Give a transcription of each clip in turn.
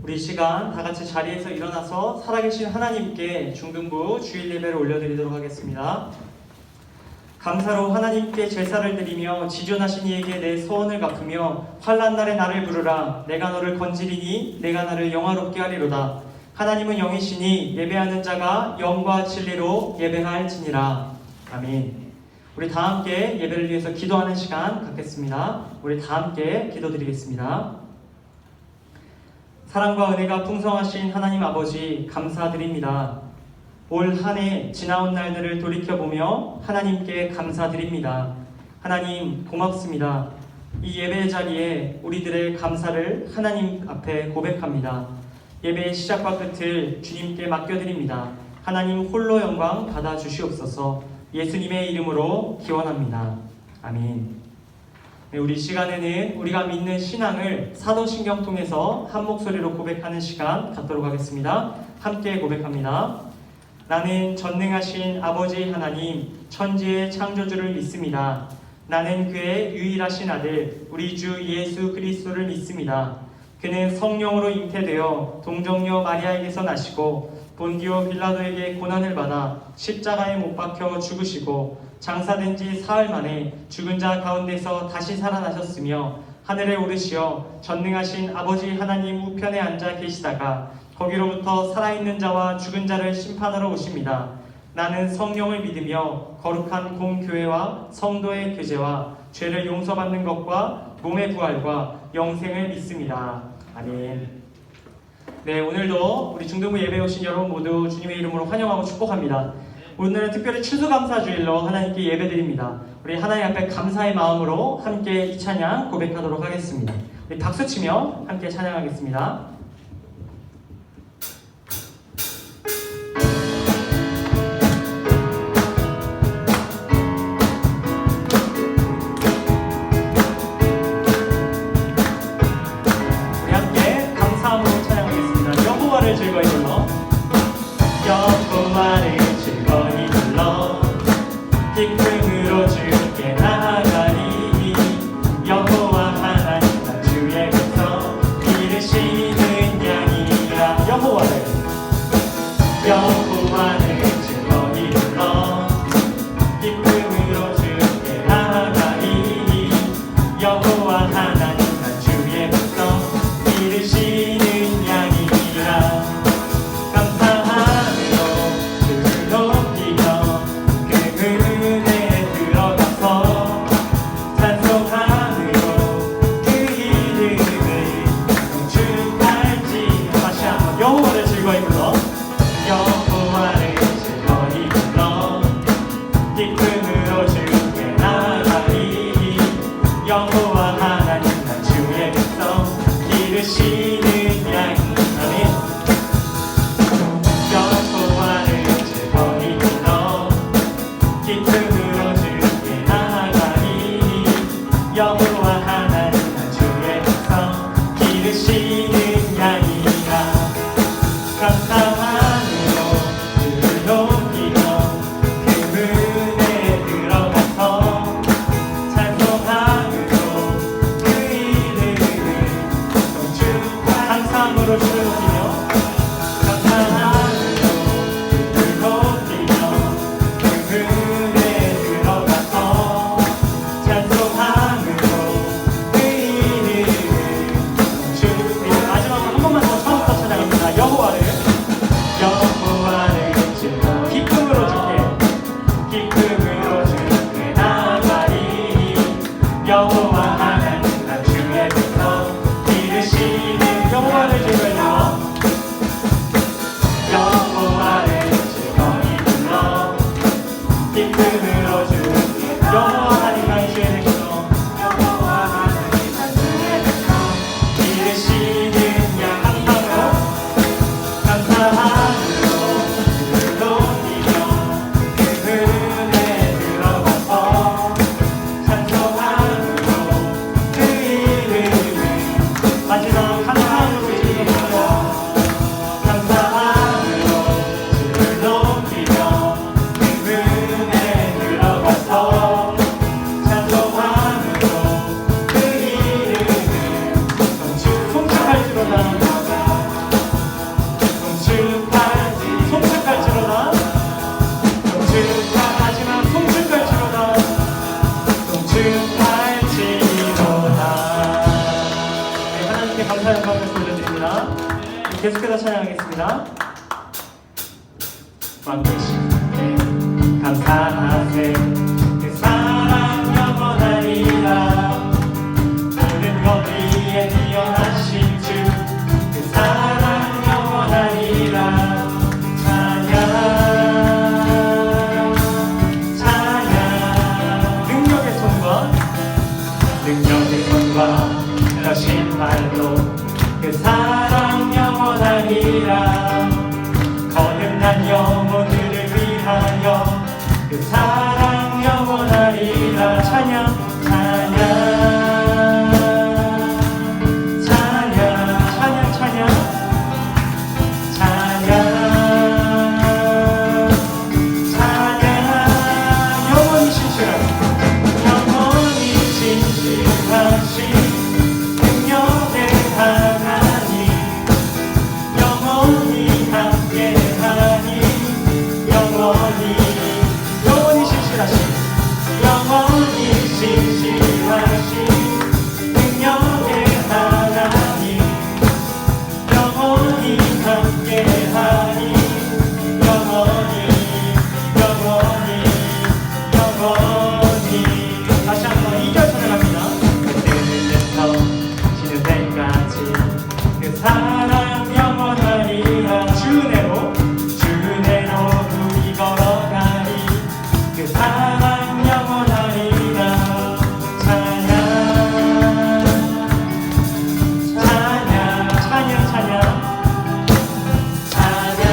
우리 시간 다 같이 자리에서 일어나서 살아계신 하나님께 중등부 주일 예배를 올려드리도록 하겠습니다. 감사로 하나님께 제사를 드리며 지존하신 이에게 내 소원을 갚으며 환난 날에 나를 부르라. 내가 너를 건지리니 내가 나를 영화롭게 하리로다. 하나님은 영이시니 예배하는 자가 영과 진리로 예배할지니라. 아멘. 우리 다 함께 예배를 위해서 기도하는 시간 갖겠습니다. 우리 다 함께 기도드리겠습니다. 사랑과 은혜가 풍성하신 하나님 아버지 감사드립니다. 올 한 해 지나온 날들을 돌이켜보며 하나님께 감사드립니다. 하나님 고맙습니다. 이 예배 자리에 우리들의 감사를 하나님 앞에 고백합니다. 예배의 시작과 끝을 주님께 맡겨드립니다. 하나님 홀로 영광 받아주시옵소서. 예수님의 이름으로 기원합니다. 아멘. 네, 우리 시간에는 우리가 믿는 신앙을 사도신경 통해서 한 목소리로 고백하는 시간 갖도록 하겠습니다. 함께 고백합니다. 나는 전능하신 아버지 하나님 천지의 창조주를 믿습니다. 나는 그의 유일하신 아들 우리 주 예수 그리스도를 믿습니다. 그는 성령으로 잉태되어 동정녀 마리아에게서 나시고 본디오 빌라도에게 고난을 받아 십자가에 못 박혀 죽으시고 장사된 지 사흘 만에 죽은 자 가운데서 다시 살아나셨으며 하늘에 오르시어 전능하신 아버지 하나님 우편에 앉아 계시다가 거기로부터 살아있는 자와 죽은 자를 심판하러 오십니다. 나는 성령을 믿으며 거룩한 공교회와 성도의 교제와 죄를 용서받는 것과 몸의 부활과 영생을 믿습니다. 아멘. 네, 오늘도 우리 중등부 예배에 오신 여러분 모두 주님의 이름으로 환영하고 축복합니다. 오늘은 특별히 추수감사주일로 하나님께 예배드립니다. 우리 하나님 앞에 감사의 마음으로 함께 이 찬양 고백하도록 하겠습니다. 우리 박수치며 함께 찬양하겠습니다. 우리 함께 감사함으로 찬양하겠습니다. 여호와를 즐거이 불러 여호와를 즐거이 불러 기쁨으로 주께 나아가리. 여호와 하나님 나 주의 백성 기르시는 양이라. 여호와를 즐거이 불러 기쁨으로 주께 나아가리. 여호와 하나님 나 주의 백성 기르시는 양이라. 여호와 하나님 나 주의 백성 기르시는 양이. 아멘. 여호와를 즐거이 불러 기쁨으로 주께 나아가리. 여호와 하나님 나 주의 백성 기르시는 양이라. 감사함으로 그를 높이며 그 문에 들어가서 감사함으로 주를 높이며 감사함으로 주를 높이며 그 문에 들어가서 찬송함으로 그 이름을 주를. 마지막으로 한 번만 더 처음부터 찬양합니다. 여호와를 즐거이 기쁨으로 주께 나아가리. 여호와 하나님 나 주의 백성 기르시는. 여호와를 즐거이 불러 기쁨으로 주께. 여호와 하나님 나 주의 백성 기르시는 양. 감사함으로 주를 높이며 그 문에 들어가서 찬송함으로 그 이름을. 마지막 감사함으로 주를 높이며 그 문에 들어가서 계속해서 찬양하겠습니다. 왕되시네 감사하세 그 사랑 영원하리라 모든 것 위에 뛰어나신 주 그 사랑 영원하리라 찬양 찬양 능력의 손과 펴신 발로 그 사랑 영원하리라 거듭난 영혼들을 위하여 그 사랑 영원하리라 찬양 찬양 찬양 찬양 찬양 찬양 찬양 영원히 진실하신 능력의 하나님 영원히 함께하니 영원히 신실하신 능력의 하나님 영원히 함께하니 영원히 다시 한번 2절 찬양합니다. 그때부터 지는 때까지 그 사랑 영원하리라 주 은혜로 우리 걸어가리 그 사랑 영원하리라 찬양 찬양 찬양 찬양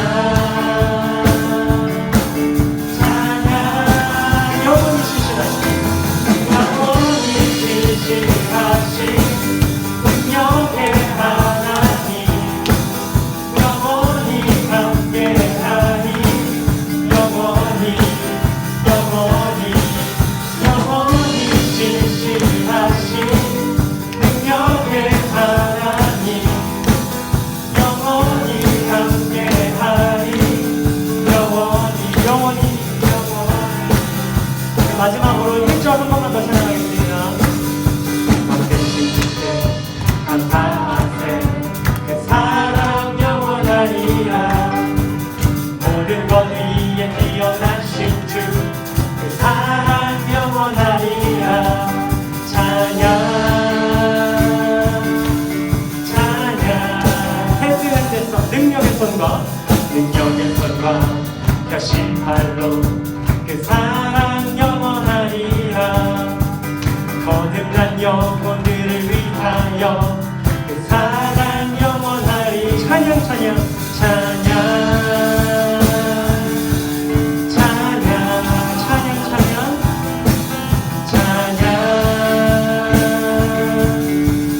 마지막으로 1절 한 번만 더 찬양하겠습니다. 왕되신 주께 감사하세 그 사랑 영원하리라 모든 것 위에 뛰어나신 주 그 사랑 영원하리라 찬양 찬양 헤드의 손 능력의 손과 펴신 팔로 그 사랑 영원하리라 거듭난 영혼들을 위하여 그 사랑 영원하리 찬양 찬양 찬양 찬양 찬양 찬양 찬양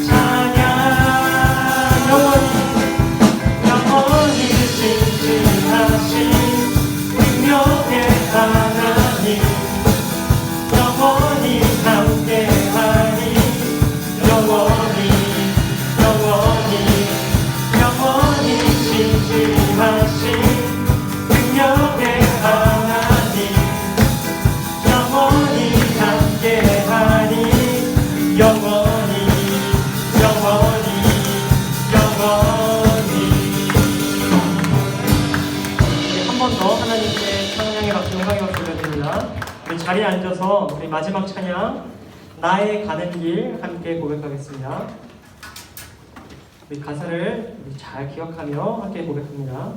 찬양 영원히 진실하신 능력의 하나님 영원히 함께하니 영원히 진실하신 능력의 하나님 영원히 함께하니 영원히 한 번 더 하나님께 찬양의 박수 영광의 박수 드립니다. 우리 자리에 앉아서 우리 마지막 찬양 나의 가는 길 함께 고백하겠습니다. 우리 가사를 잘 기억하며 함께 고백합니다.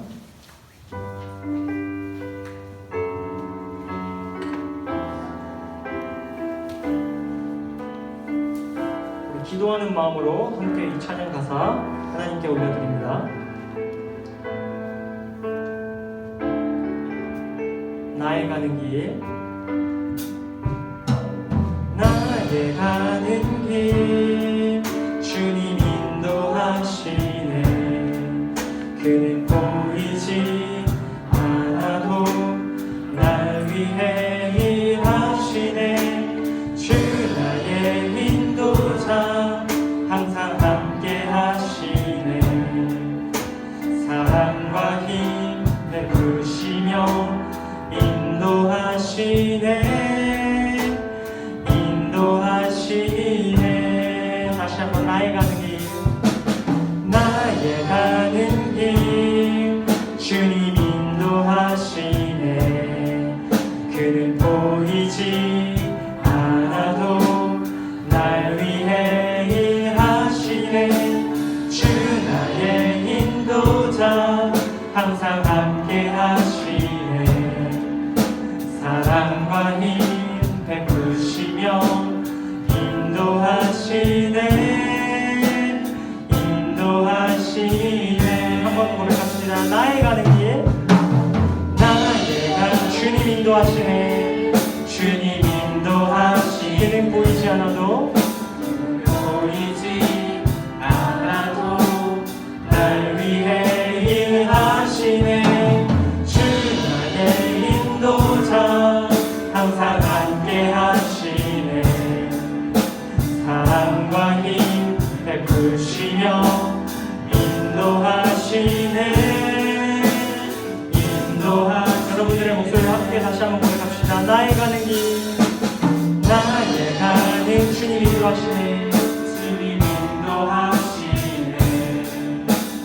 우리 기도하는 마음으로 함께 이 찬양 가사 하나님께 올려드립니다. 나의 가는 길 나의 가는 길 주님 인도하시네 그는 보이지 않아도 날 위해 일하시네 주 나의 인도자 항상 함께 하시네 사랑과 힘 베푸시며 인도하시네 다시 한번 나의 가는 길 보이지 않아도 날 위해 일하시네. 주 나의 인도자 항상 함께 하시네. 사랑과 힘 베푸시며 인도하시네. 인도하시네. 한번 고백합시다. 나의 가는 길, 나의 가는 주님 인도하시네. 주님 인도하시네. 길은 보이지 않아도 보이지 않아도 날 위해 일하시네. 주 나의 인도자 항상 함께 하시네. 사랑과 힘 베푸시며 인도하시네. 여러분들의 목소리를 함께 다시 한번 고백합시다. 나의 가는 길, 나의 가는 주님 인도하시네. 주님 인도하시네.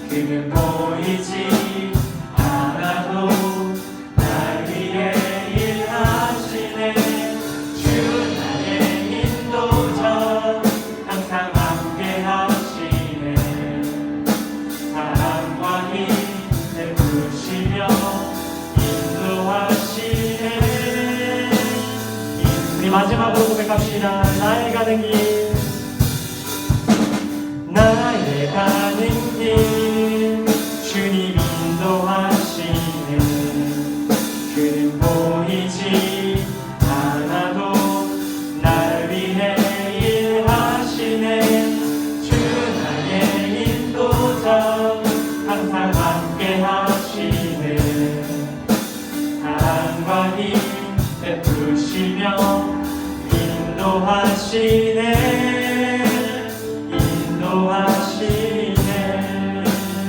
그는 보이지 않아도 날 위해 일하시네. 주 나의 인도자 항상 함께 하시네. 사랑과 힘 베푸시며 인도하시네. 우리 마지막으로 고백합시다. 나의 가는 길, 나의 가는 길, 주님 인도하시네. 그는 보이지 않아도 날 위해 일하시네. 주 나의 인도자 항상 함께 하시네. 사랑과 힘 베푸시며 인도하시네. 인도하시네.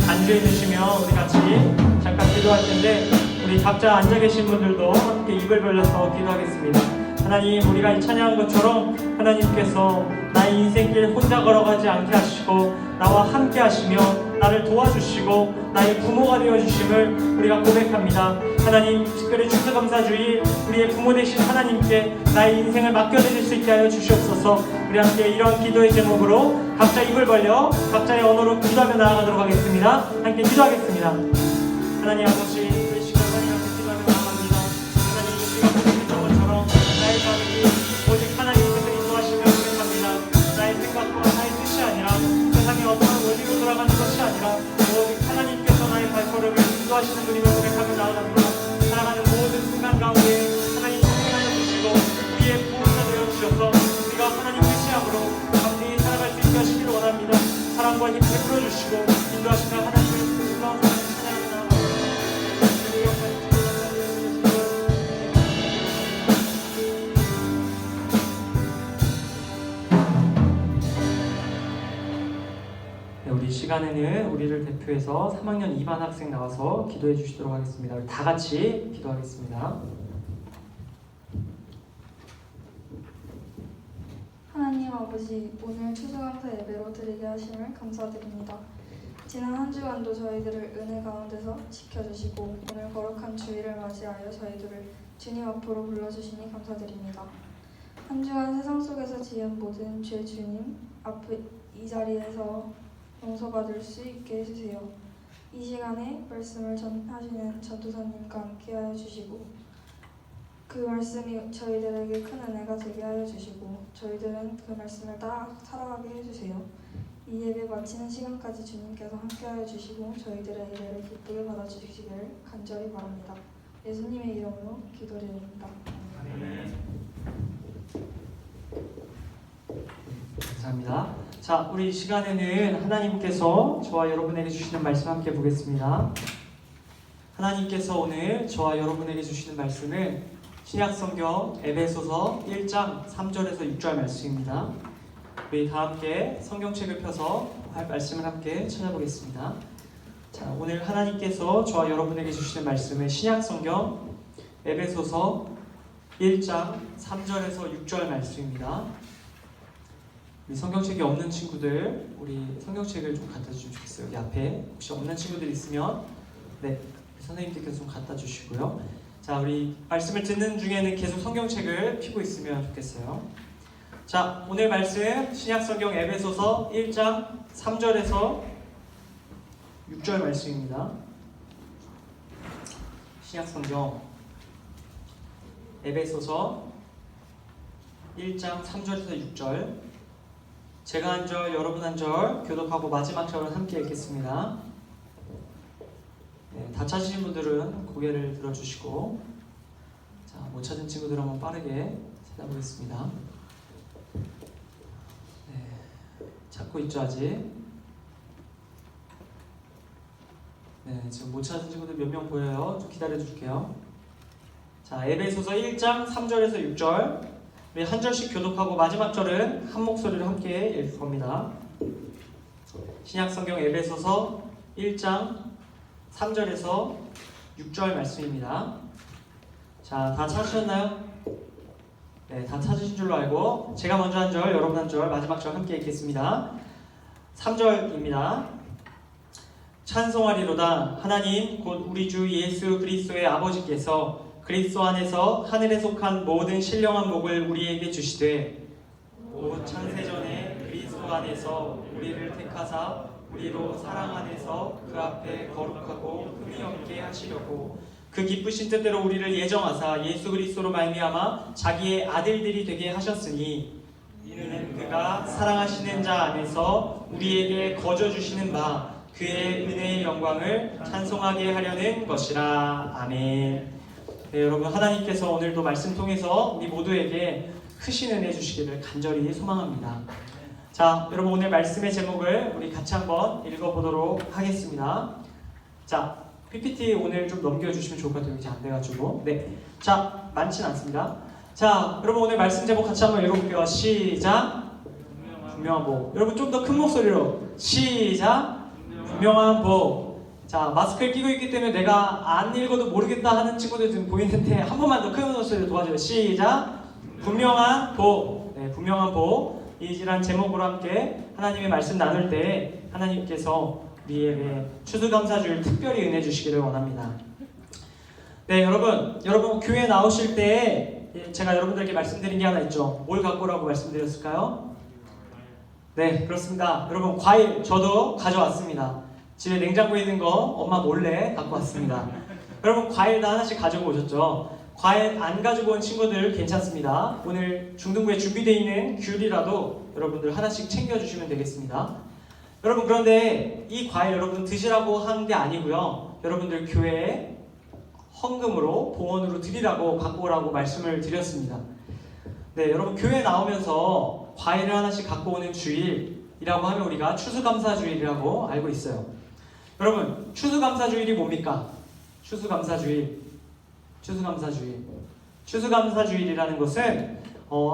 안주해 주시면 우리 같이 잠깐 기도할 텐데, 우리 각자 앉아 계신 분들도 함께 입을 벌려서 기도하겠습니다. 하나님, 우리가 이 찬양한 것처럼 하나님께서 나의 인생길 혼자 걸어가지 않게 하시고 나와 함께 하시며 나를 도와주시고 나의 부모가 되어주심을 우리가 고백합니다. 하나님, 특별히 추수감사주일 우리의 부모 되신 하나님께 나의 인생을 맡겨드릴 수 있게 하여 주시옵소서. 우리 함께 이러한 기도의 제목으로 각자 입을 벌려 각자의 언어로 기도하며 나아가도록 하겠습니다. 함께 기도하겠습니다. 하나님 아버지, 우리 시간 하나님 앞에 기도하며 나아갑니다. 하나님, 우리가 고백했던 것처럼 나의 가족이 오직 하나님께서 인도하시며 고백합니다. 나의 생각과 나의 뜻이 아니라 세상의 어떤 원리로 돌아가는 것이 아니라 오직 하나님께서 나의 발걸음을 인도하시는 분임을 고백하며 나아갑니다. 살아가는 모든 순간 가운데 하나님 동행하여 주시고 우리의 보호자 되어 주셔서 우리가 하나님 의지함으로 감사히 살아갈 수 있게 하시기를 원합니다. 사랑과 힘 베풀어 주시고 인도하시며 하나님의 놀라운 사랑을 찬양합니다. 우리 시간에는 우리를 대표해서 3학년 2반 학생 나와서 기도해 주시도록 하겠습니다. 우리 다 같이 기도하겠습니다. 하나님 아버지, 오늘 추수감사 예배로 드리게 하심을 감사드립니다. 지난 한 주간도 저희들을 은혜 가운데서 지켜주시고 오늘 거룩한 주일을 맞이하여 저희들을 주님 앞으로 불러주시니 감사드립니다. 한 주간 세상 속에서 지은 모든 죄 주님 앞에 이 자리에서 용서받을 수 있게 해주세요. 이 시간에 말씀을 전하시는 전도사님과 함께하여 주시고 그 말씀이 저희들에게 큰 은혜가 되게 하여 주시고 저희들은 그 말씀을 따라 살아가게 해주세요. 이 예배 마치는 시간까지 주님께서 함께하여 주시고 저희들의 예배를 기쁘게 받아주시기를 간절히 바랍니다. 예수님의 이름으로 기도드립니다. 아멘. 감사합니다. 자, 우리 이 시간에는 하나님께서 저와 여러분에게 주시는 말씀 함께 보겠습니다. 하나님께서 오늘 저와 여러분에게 주시는 말씀은 신약성경 에베소서 1장 3절에서 6절 말씀입니다. 우리 다 함께 성경책을 펴서 말씀을 함께 찾아보겠습니다. 자, 오늘 하나님께서 저와 여러분에게 주시는 말씀은 신약성경 에베소서 1장 3절에서 6절 말씀입니다. 우리 성경책이 없는 친구들, 우리 성경책을 좀 갖다 주시면 좋겠어요. 여기 앞에 혹시 없는 친구들 있으면 선생님들께서 좀 갖다 주시고요. 자, 우리 말씀을 듣는 중에는 계속 성경책을 펴고 있으면 좋겠어요. 자, 오늘 말씀 신약성경 에베소서 1장 3절에서 6절 말씀입니다. 신약성경 에베소서 1장 3절에서 6절, 제가 한 절, 여러분 한 절 교독하고 마지막 절은 함께 읽겠습니다. 네, 다 찾으신 분들은 고개를 들어주시고, 자, 못 찾은 친구들 한번 빠르게 찾아보겠습니다. 네, 찾고 있죠 아직? 네, 지금 못 찾은 친구들 몇 명 보여요? 좀 기다려 줄게요. 자, 에베소서 1장 3절에서 6절, 우리 한 절씩 교독하고 마지막 절은 한 목소리로 함께 읽을 겁니다. 신약성경 에베소서 1장 3절에서 6절 말씀입니다. 자, 다 찾으셨나요? 네, 다 찾으신 줄로 알고 제가 먼저 한 절, 여러분 한 절, 마지막 절 함께 읽겠습니다. 3절입니다. 찬송하리로다. 하나님 곧 우리 주 예수 그리스도의 아버지께서 그리스도 안에서 하늘에 속한 모든 신령한 복을 우리에게 주시되, 곧 창세전에 그리스도 안에서 우리를 택하사 우리로 사랑 안에서 그 앞에 거룩하고 흠이 없게 하시려고 그 기쁘신 뜻대로 우리를 예정하사 예수 그리스도로 말미암아 자기의 아들들이 되게 하셨으니, 이는 그가 사랑하시는 자 안에서 우리에게 거저 주시는 바 그의 은혜의 영광을 찬송하게 하려는 것이라. 아멘. 네, 여러분, 하나님께서 오늘도 말씀 통해서 우리 모두에게 크신 은혜 주시기를 간절히 소망합니다. 자, 여러분, 오늘 말씀의 제목을 우리 같이 한번 읽어보도록 하겠습니다. 자, PPT 오늘 좀 넘겨주시면 좋을 것 같아요. 이제 안 돼가지고. 네, 자, 많진 않습니다. 자, 여러분, 오늘 말씀 제목 같이 한번 읽어볼게요. 시작. 분명한 복. 여러분, 좀 더 큰 목소리로 시작. 분명한 복. 자, 마스크를 끼고 있기 때문에 내가 안 읽어도 모르겠다 하는 친구들 지금 보이는데 한 번만 더 큰 목소리로 도와줘요. 시작. 분명한 복. 네, 분명한 복. 이지란 제목으로 함께 하나님의 말씀 나눌 때 하나님께서 우리에게 추수감사주일 특별히 은혜 주시기를 원합니다. 네, 여러분 교회 나오실 때 제가 여러분들에게 말씀드린 게 하나 있죠. 뭘 갖고 오라고 말씀드렸을까요? 네, 그렇습니다. 여러분, 과일 저도 가져왔습니다. 집에 냉장고에 있는 거 엄마 몰래 갖고 왔습니다. 여러분, 과일 다 하나씩 가지고 오셨죠? 과일 안 가지고 온 친구들 괜찮습니다. 오늘 중등부에 준비되어 있는 귤이라도 여러분들 하나씩 챙겨주시면 되겠습니다. 여러분, 그런데 이 과일 여러분 드시라고 한 게 아니고요. 여러분들 교회에 헌금으로 봉헌으로 드리라고 갖고 오라고 말씀을 드렸습니다. 네, 여러분 교회 나오면서 과일을 하나씩 갖고 오는 주일이라고 하면 우리가 추수감사주일이라고 알고 있어요. 여러분, 추수감사주일이 뭡니까? 추수감사주일이라는 것은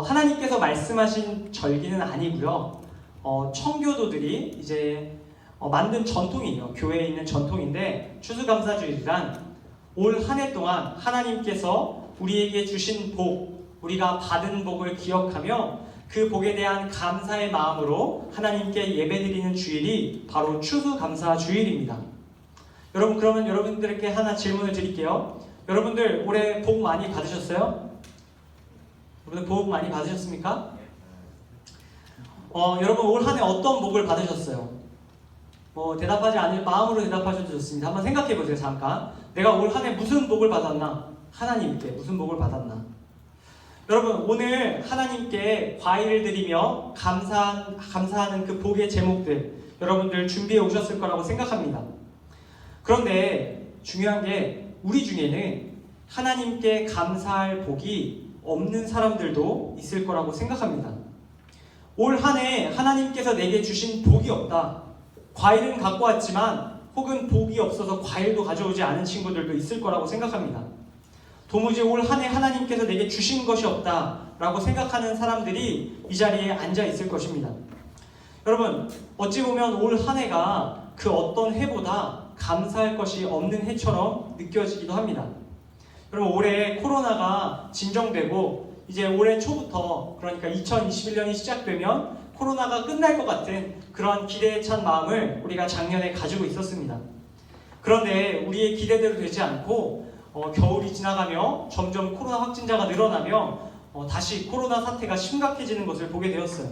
하나님께서 말씀하신 절기는 아니고요. 청교도들이 이제 만든 전통이에요. 교회에 있는 전통인데, 추수감사주일이란 올 한 해 동안 하나님께서 우리에게 주신 복, 우리가 받은 복을 기억하며 그 복에 대한 감사의 마음으로 하나님께 예배드리는 주일이 바로 추수감사주일입니다. 여러분, 그러면 여러분들께 하나 질문을 드릴게요. 여러분들 올해 복 많이 받으셨어요? 여러분들 복 많이 받으셨습니까? 여러분 올 한 해 어떤 복을 받으셨어요? 대답하지 않을 마음으로 대답하셔도 좋습니다. 한번 생각해 보세요. 잠깐. 내가 올 한 해 무슨 복을 받았나? 하나님께 무슨 복을 받았나? 여러분, 오늘 하나님께 과일을 드리며 감사하는 그 복의 제목들 여러분들 준비해 오셨을 거라고 생각합니다. 그런데 중요한 게 우리 중에는 하나님께 감사할 복이 없는 사람들도 있을 거라고 생각합니다. 올 한 해 하나님께서 내게 주신 복이 없다. 과일은 갖고 왔지만 혹은 복이 없어서 과일도 가져오지 않은 친구들도 있을 거라고 생각합니다. 도무지 올 한 해 하나님께서 내게 주신 것이 없다라고 생각하는 사람들이 이 자리에 앉아 있을 것입니다. 여러분, 어찌 보면 올 한 해가 그 어떤 해보다 감사할 것이 없는 해처럼 느껴지기도 합니다. 여러분, 올해 코로나가 진정되고 이제 올해 초부터, 그러니까 2021년이 시작되면 코로나가 끝날 것 같은 그런 기대에 찬 마음을 우리가 작년에 가지고 있었습니다. 그런데 우리의 기대대로 되지 않고 겨울이 지나가며 점점 코로나 확진자가 늘어나며 다시 코로나 사태가 심각해지는 것을 보게 되었어요.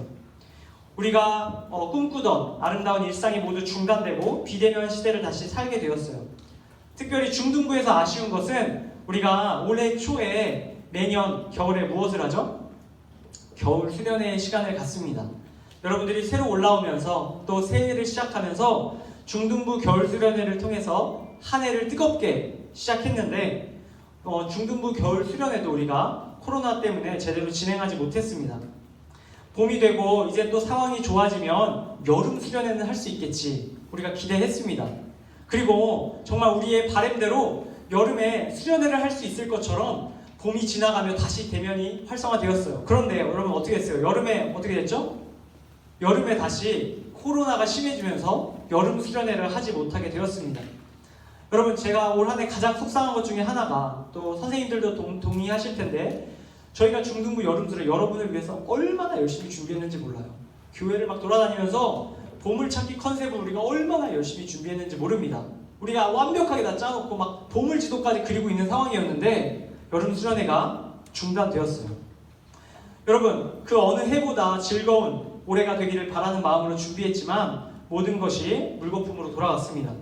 우리가 꿈꾸던 아름다운 일상이 모두 중단되고 비대면 시대를 다시 살게 되었어요. 특별히 중등부에서 아쉬운 것은 우리가 올해 초에 매년 겨울에 무엇을 하죠? 겨울 수련회 시간을 갖습니다. 여러분들이 새로 올라오면서 또 새해를 시작하면서 중등부 겨울 수련회를 통해서 한 해를 뜨겁게 시작했는데 중등부 겨울 수련회도 우리가 코로나 때문에 제대로 진행하지 못했습니다. 봄이 되고 이제 또 상황이 좋아지면 여름 수련회는 할 수 있겠지 우리가 기대했습니다. 그리고 정말 우리의 바람대로 여름에 수련회를 할 수 있을 것처럼 봄이 지나가며 다시 대면이 활성화되었어요. 그런데 여러분 어떻게 했어요? 여름에 어떻게 됐죠? 여름에 다시 코로나가 심해지면서 여름 수련회를 하지 못하게 되었습니다. 여러분 제가 올 한 해 가장 속상한 것 중에 하나가 또 선생님들도 동의하실 텐데 저희가 중등부 여름 수련 여러분을 위해서 얼마나 열심히 준비했는지 몰라요. 교회를 막 돌아다니면서 보물찾기 컨셉을 우리가 얼마나 열심히 준비했는지 모릅니다. 우리가 완벽하게 다 짜놓고 막 보물지도까지 그리고 있는 상황이었는데 여름 수련회가 중단되었어요. 여러분 그 어느 해보다 즐거운 올해가 되기를 바라는 마음으로 준비했지만 모든 것이 물거품으로 돌아갔습니다.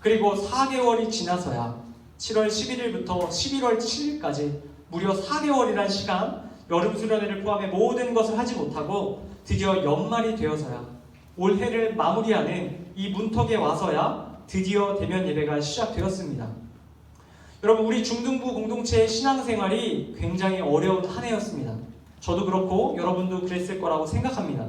그리고 4개월이 지나서야 7월 11일부터 11월 7일까지 무려 4개월이란 시간 여름 수련회를 포함해 모든 것을 하지 못하고 드디어 연말이 되어서야 올해를 마무리하는 이 문턱에 와서야 드디어 대면 예배가 시작되었습니다. 여러분 우리 중등부 공동체의 신앙생활이 굉장히 어려운 한 해였습니다. 저도 그렇고 여러분도 그랬을 거라고 생각합니다.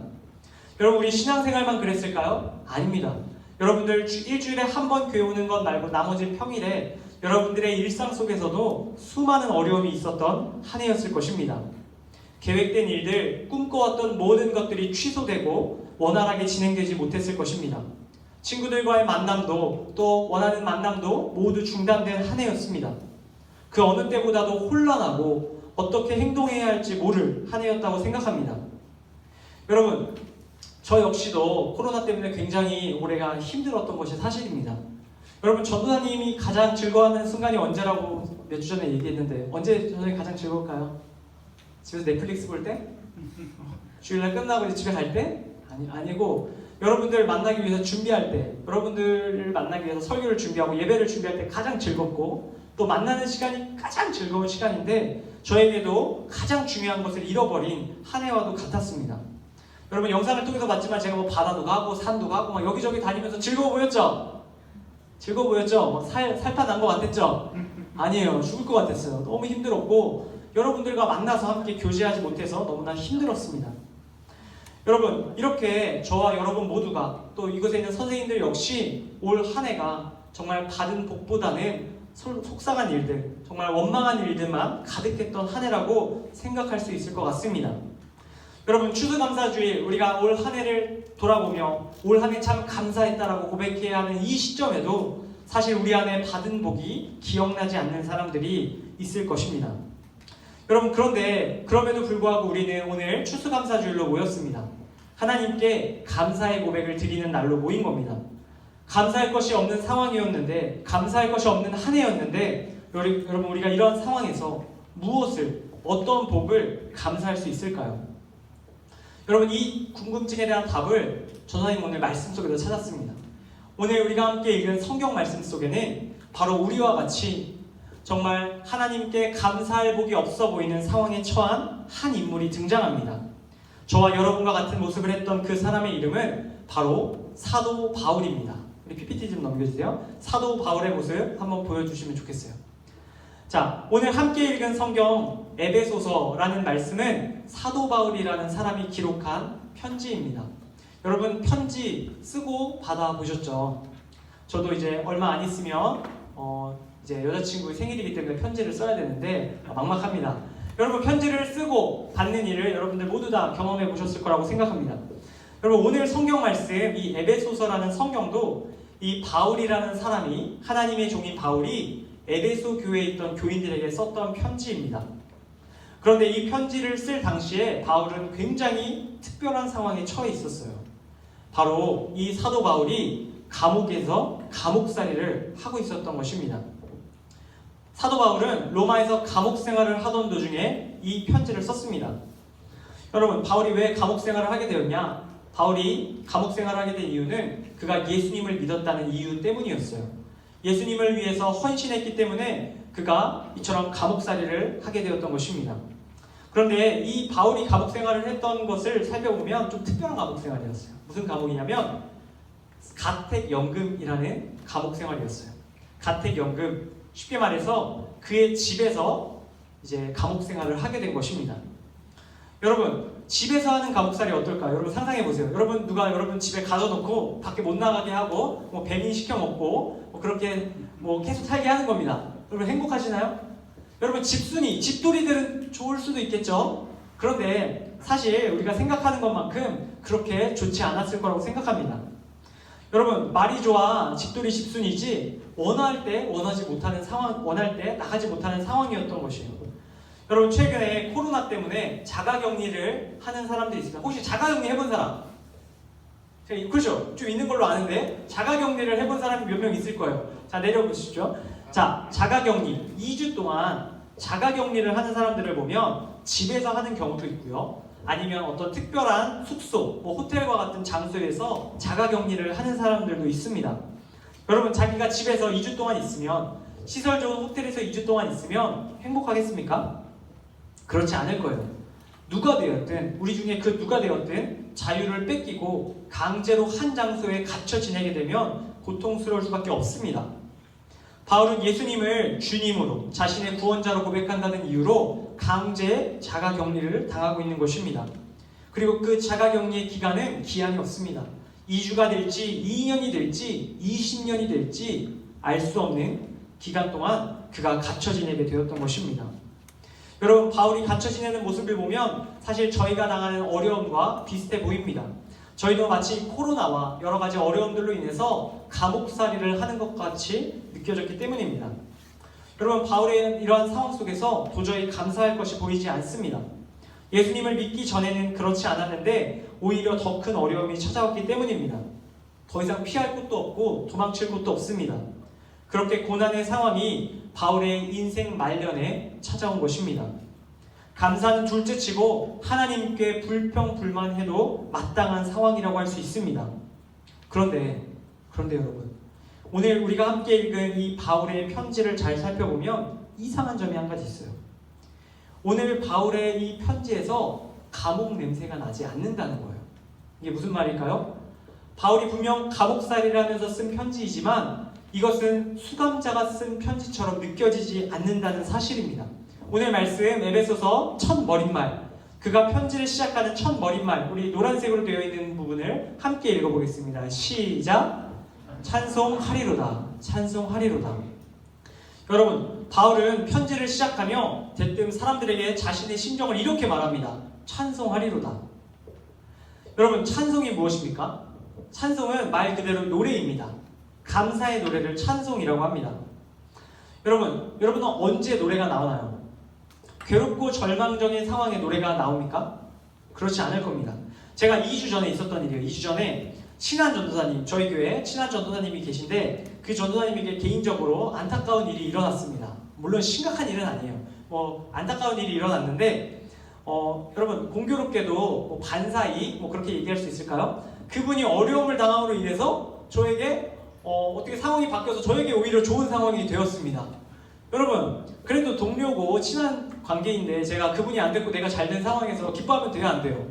여러분 우리 신앙생활만 그랬을까요? 아닙니다. 여러분들 일주일에 한 번 교회 오는 것 말고 나머지 평일에 여러분들의 일상 속에서도 수많은 어려움이 있었던 한 해였을 것입니다. 계획된 일들, 꿈꿔왔던 모든 것들이 취소되고 원활하게 진행되지 못했을 것입니다. 친구들과의 만남도 또 원하는 만남도 모두 중단된 한 해였습니다. 그 어느 때보다도 혼란하고 어떻게 행동해야 할지 모를 한 해였다고 생각합니다. 여러분 저 역시도 코로나 때문에 굉장히 올해가 힘들었던 것이 사실입니다. 여러분 전도사님이 가장 즐거워하는 순간이 언제라고 몇 주 전에 얘기했는데 언제 전도사님이 가장 즐거울까요? 집에서 넷플릭스 볼 때? 주일날 끝나고 이제 집에 갈 때? 아니고 여러분들 만나기 위해서 준비할 때 여러분들을 만나기 위해서 설교를 준비하고 예배를 준비할 때 가장 즐겁고 또 만나는 시간이 가장 즐거운 시간인데 저에게도 가장 중요한 것을 잃어버린 한 해와도 같았습니다. 여러분 영상을 통해서 봤지만 제가 뭐 바다도 가고 산도 가고 막 여기저기 다니면서 즐거워 보였죠? 즐거워 보였죠? 막 살판 난 것 같았죠? 아니에요. 죽을 것 같았어요. 너무 힘들었고 여러분들과 만나서 함께 교제하지 못해서 너무나 힘들었습니다. 여러분 이렇게 저와 여러분 모두가 또 이곳에 있는 선생님들 역시 올 한 해가 정말 받은 복보다는 속상한 일들, 정말 원망한 일들만 가득했던 한 해라고 생각할 수 있을 것 같습니다. 여러분 추수감사주일 우리가 올 한 해를 돌아보며 올 한 해 참 감사했다라고 고백해야 하는 이 시점에도 사실 우리 안에 받은 복이 기억나지 않는 사람들이 있을 것입니다. 여러분 그런데 그럼에도 불구하고 우리는 오늘 추수감사주일로 모였습니다. 하나님께 감사의 고백을 드리는 날로 모인 겁니다. 감사할 것이 없는 상황이었는데 감사할 것이 없는 한 해였는데 여러분 우리가 이런 상황에서 무엇을 어떤 복을 감사할 수 있을까요? 여러분 이 궁금증에 대한 답을 전도사님 오늘 말씀 속에서 찾았습니다. 오늘 우리가 함께 읽은 성경 말씀 속에는 바로 우리와 같이 정말 하나님께 감사할 복이 없어 보이는 상황에 처한 한 인물이 등장합니다. 저와 여러분과 같은 모습을 했던 그 사람의 이름은 바로 사도 바울입니다. 우리 PPT 좀 넘겨주세요. 사도 바울의 모습 한번 보여주시면 좋겠어요. 자, 오늘 함께 읽은 성경 에베소서라는 말씀은 사도 바울이라는 사람이 기록한 편지입니다. 여러분 편지 쓰고 받아보셨죠? 저도 이제 얼마 안 있으면 이제 여자친구의 생일이기 때문에 편지를 써야 되는데 막막합니다. 여러분 편지를 쓰고 받는 일을 여러분들 모두 다 경험해 보셨을 거라고 생각합니다. 여러분 오늘 성경 말씀 이 에베소서라는 성경도 이 바울이라는 사람이 하나님의 종인 바울이 에베소 교회에 있던 교인들에게 썼던 편지입니다. 그런데 이 편지를 쓸 당시에 바울은 굉장히 특별한 상황에 처해 있었어요. 바로 이 사도 바울이 감옥에서 감옥살이를 하고 있었던 것입니다. 사도 바울은 로마에서 감옥 생활을 하던 도중에 이 편지를 썼습니다. 여러분, 바울이 왜 감옥 생활을 하게 되었냐? 바울이 감옥 생활을 하게 된 이유는 그가 예수님을 믿었다는 이유 때문이었어요. 예수님을 위해서 헌신했기 때문에 그가 이처럼 감옥살이를 하게 되었던 것입니다. 그런데 이 바울이 감옥 생활을 했던 것을 살펴보면 좀 특별한 감옥 생활이었어요. 무슨 감옥이냐면 가택연금이라는 감옥 생활이었어요. 가택연금, 쉽게 말해서 그의 집에서 이제 감옥 생활을 하게 된 것입니다. 여러분, 집에서 하는 감옥살이 어떨까요? 여러분 상상해 보세요. 여러분 누가 여러분 집에 가둬놓고 밖에 못 나가게 하고 뭐 배민 시켜 먹고 뭐 그렇게 뭐 계속 살게 하는 겁니다. 여러분 행복하시나요? 여러분 집순이, 집돌이들은 좋을 수도 있겠죠. 그런데 사실 우리가 생각하는 것만큼 그렇게 좋지 않았을 거라고 생각합니다. 여러분 말이 좋아 집돌이 집순이지 원할 때 원하지 못하는 상황, 원할 때 나가지 못하는 상황이었던 것이에요. 여러분 최근에 코로나 때문에 자가격리를 하는 사람들이 있습니다. 혹시 자가격리 해본 사람? 그렇죠? 좀 있는 걸로 아는데 자가격리를 해본 사람이 몇 명 있을 거예요. 자 내려보시죠. 자 자가격리 2주 동안 자가격리를 하는 사람들을 보면 집에서 하는 경우도 있고요. 아니면 어떤 특별한 숙소, 뭐 호텔과 같은 장소에서 자가격리를 하는 사람들도 있습니다. 여러분 자기가 집에서 2주 동안 있으면 시설 좋은 호텔에서 2주 동안 있으면 행복하겠습니까? 그렇지 않을 거예요. 누가 되었든 우리 중에 그 누가 되었든 자유를 뺏기고 강제로 한 장소에 갇혀 지내게 되면 고통스러울 수밖에 없습니다. 바울은 예수님을 주님으로 자신의 구원자로 고백한다는 이유로 강제 자가격리를 당하고 있는 것입니다. 그리고 그 자가격리의 기간은 기한이 없습니다. 2주가 될지 2년이 될지 20년이 될지 알 수 없는 기간 동안 그가 갇혀 지내게 되었던 것입니다. 여러분 바울이 갇혀 지내는 모습을 보면 사실 저희가 당하는 어려움과 비슷해 보입니다. 저희도 마치 코로나와 여러 가지 어려움들로 인해서 감옥살이를 하는 것 같이 느껴졌기 때문입니다. 여러분 바울의 이러한 상황 속에서 도저히 감사할 것이 보이지 않습니다. 예수님을 믿기 전에는 그렇지 않았는데 오히려 더 큰 어려움이 찾아왔기 때문입니다. 더 이상 피할 곳도 없고 도망칠 곳도 없습니다. 그렇게 고난의 상황이 바울의 인생 말년에 찾아온 것입니다. 감사는 둘째치고 하나님께 불평불만해도 마땅한 상황이라고 할 수 있습니다. 그런데 여러분 오늘 우리가 함께 읽은 이 바울의 편지를 잘 살펴보면 이상한 점이 한 가지 있어요. 오늘 바울의 이 편지에서 감옥 냄새가 나지 않는다는 거예요. 이게 무슨 말일까요? 바울이 분명 감옥살이를 하면서 쓴 편지이지만 이것은 수감자가 쓴 편지처럼 느껴지지 않는다는 사실입니다. 오늘 말씀 에베소서 첫 머릿말, 그가 편지를 시작하는 첫 머릿말, 우리 노란색으로 되어 있는 부분을 함께 읽어보겠습니다. 시작! 찬송하리로다, 찬송하리로다. 여러분, 바울은 편지를 시작하며 대뜸 사람들에게 자신의 심정을 이렇게 말합니다. 찬송하리로다. 여러분, 찬송이 무엇입니까? 찬송은 말 그대로 노래입니다. 감사의 노래를 찬송이라고 합니다. 여러분은 언제 노래가 나오나요? 괴롭고 절망적인 상황에 노래가 나옵니까? 그렇지 않을 겁니다. 제가 2주 전에 있었던 일이에요. 2주 전에 친한 전도사님, 저희 교회에 친한 전도사님이 계신데 그 전도사님에게 개인적으로 안타까운 일이 일어났습니다. 물론 심각한 일은 아니에요. 안타까운 일이 일어났는데 여러분 공교롭게도 반사이 그렇게 얘기할 수 있을까요? 그분이 어려움을 당함으로 인해서 저에게 어떻게 상황이 바뀌어서 저에게 오히려 좋은 상황이 되었습니다. 여러분 그래도 동료고 친한 관계인데 제가 그분이 안 됐고 내가 잘 된 상황에서 기뻐하면 돼요, 안 돼요?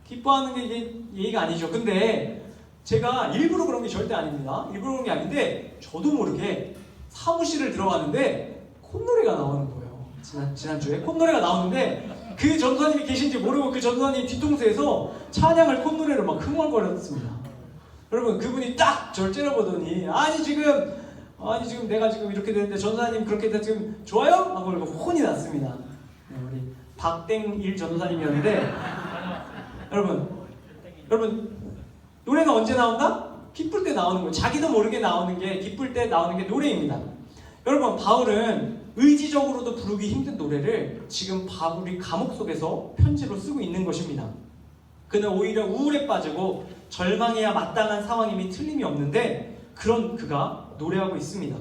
기뻐하는 게 이게 예의가 아니죠. 근데 제가 일부러 그런 게 절대 아닙니다. 일부러 그런 게 아닌데 저도 모르게 사무실을 들어갔는데 콧노래가 나오는 거예요. 지난주에 콧노래가 나오는데 그 전도사님이 계신지 모르고 그 전도사님 뒤통수에서 찬양을 콧노래로 막 흥얼거렸습니다. 여러분 그분이 딱 저를 째려보더니 아니 지금 내가 지금 이렇게 됐는데 전도사님 그렇게 해서 지금 좋아요? 하고 혼이 났습니다. 네, 우리 박땡일 전도사님이었는데 여러분 노래는 언제 나온다? 기쁠 때 나오는 거예요. 자기도 모르게 나오는 게 기쁠 때 나오는 게 노래입니다. 여러분 바울은 의지적으로도 부르기 힘든 노래를 지금 바울이 감옥 속에서 편지로 쓰고 있는 것입니다. 그는 오히려 우울에 빠지고 절망해야 마땅한 상황임이 틀림이 없는데 그런 그가 노래하고 있습니다.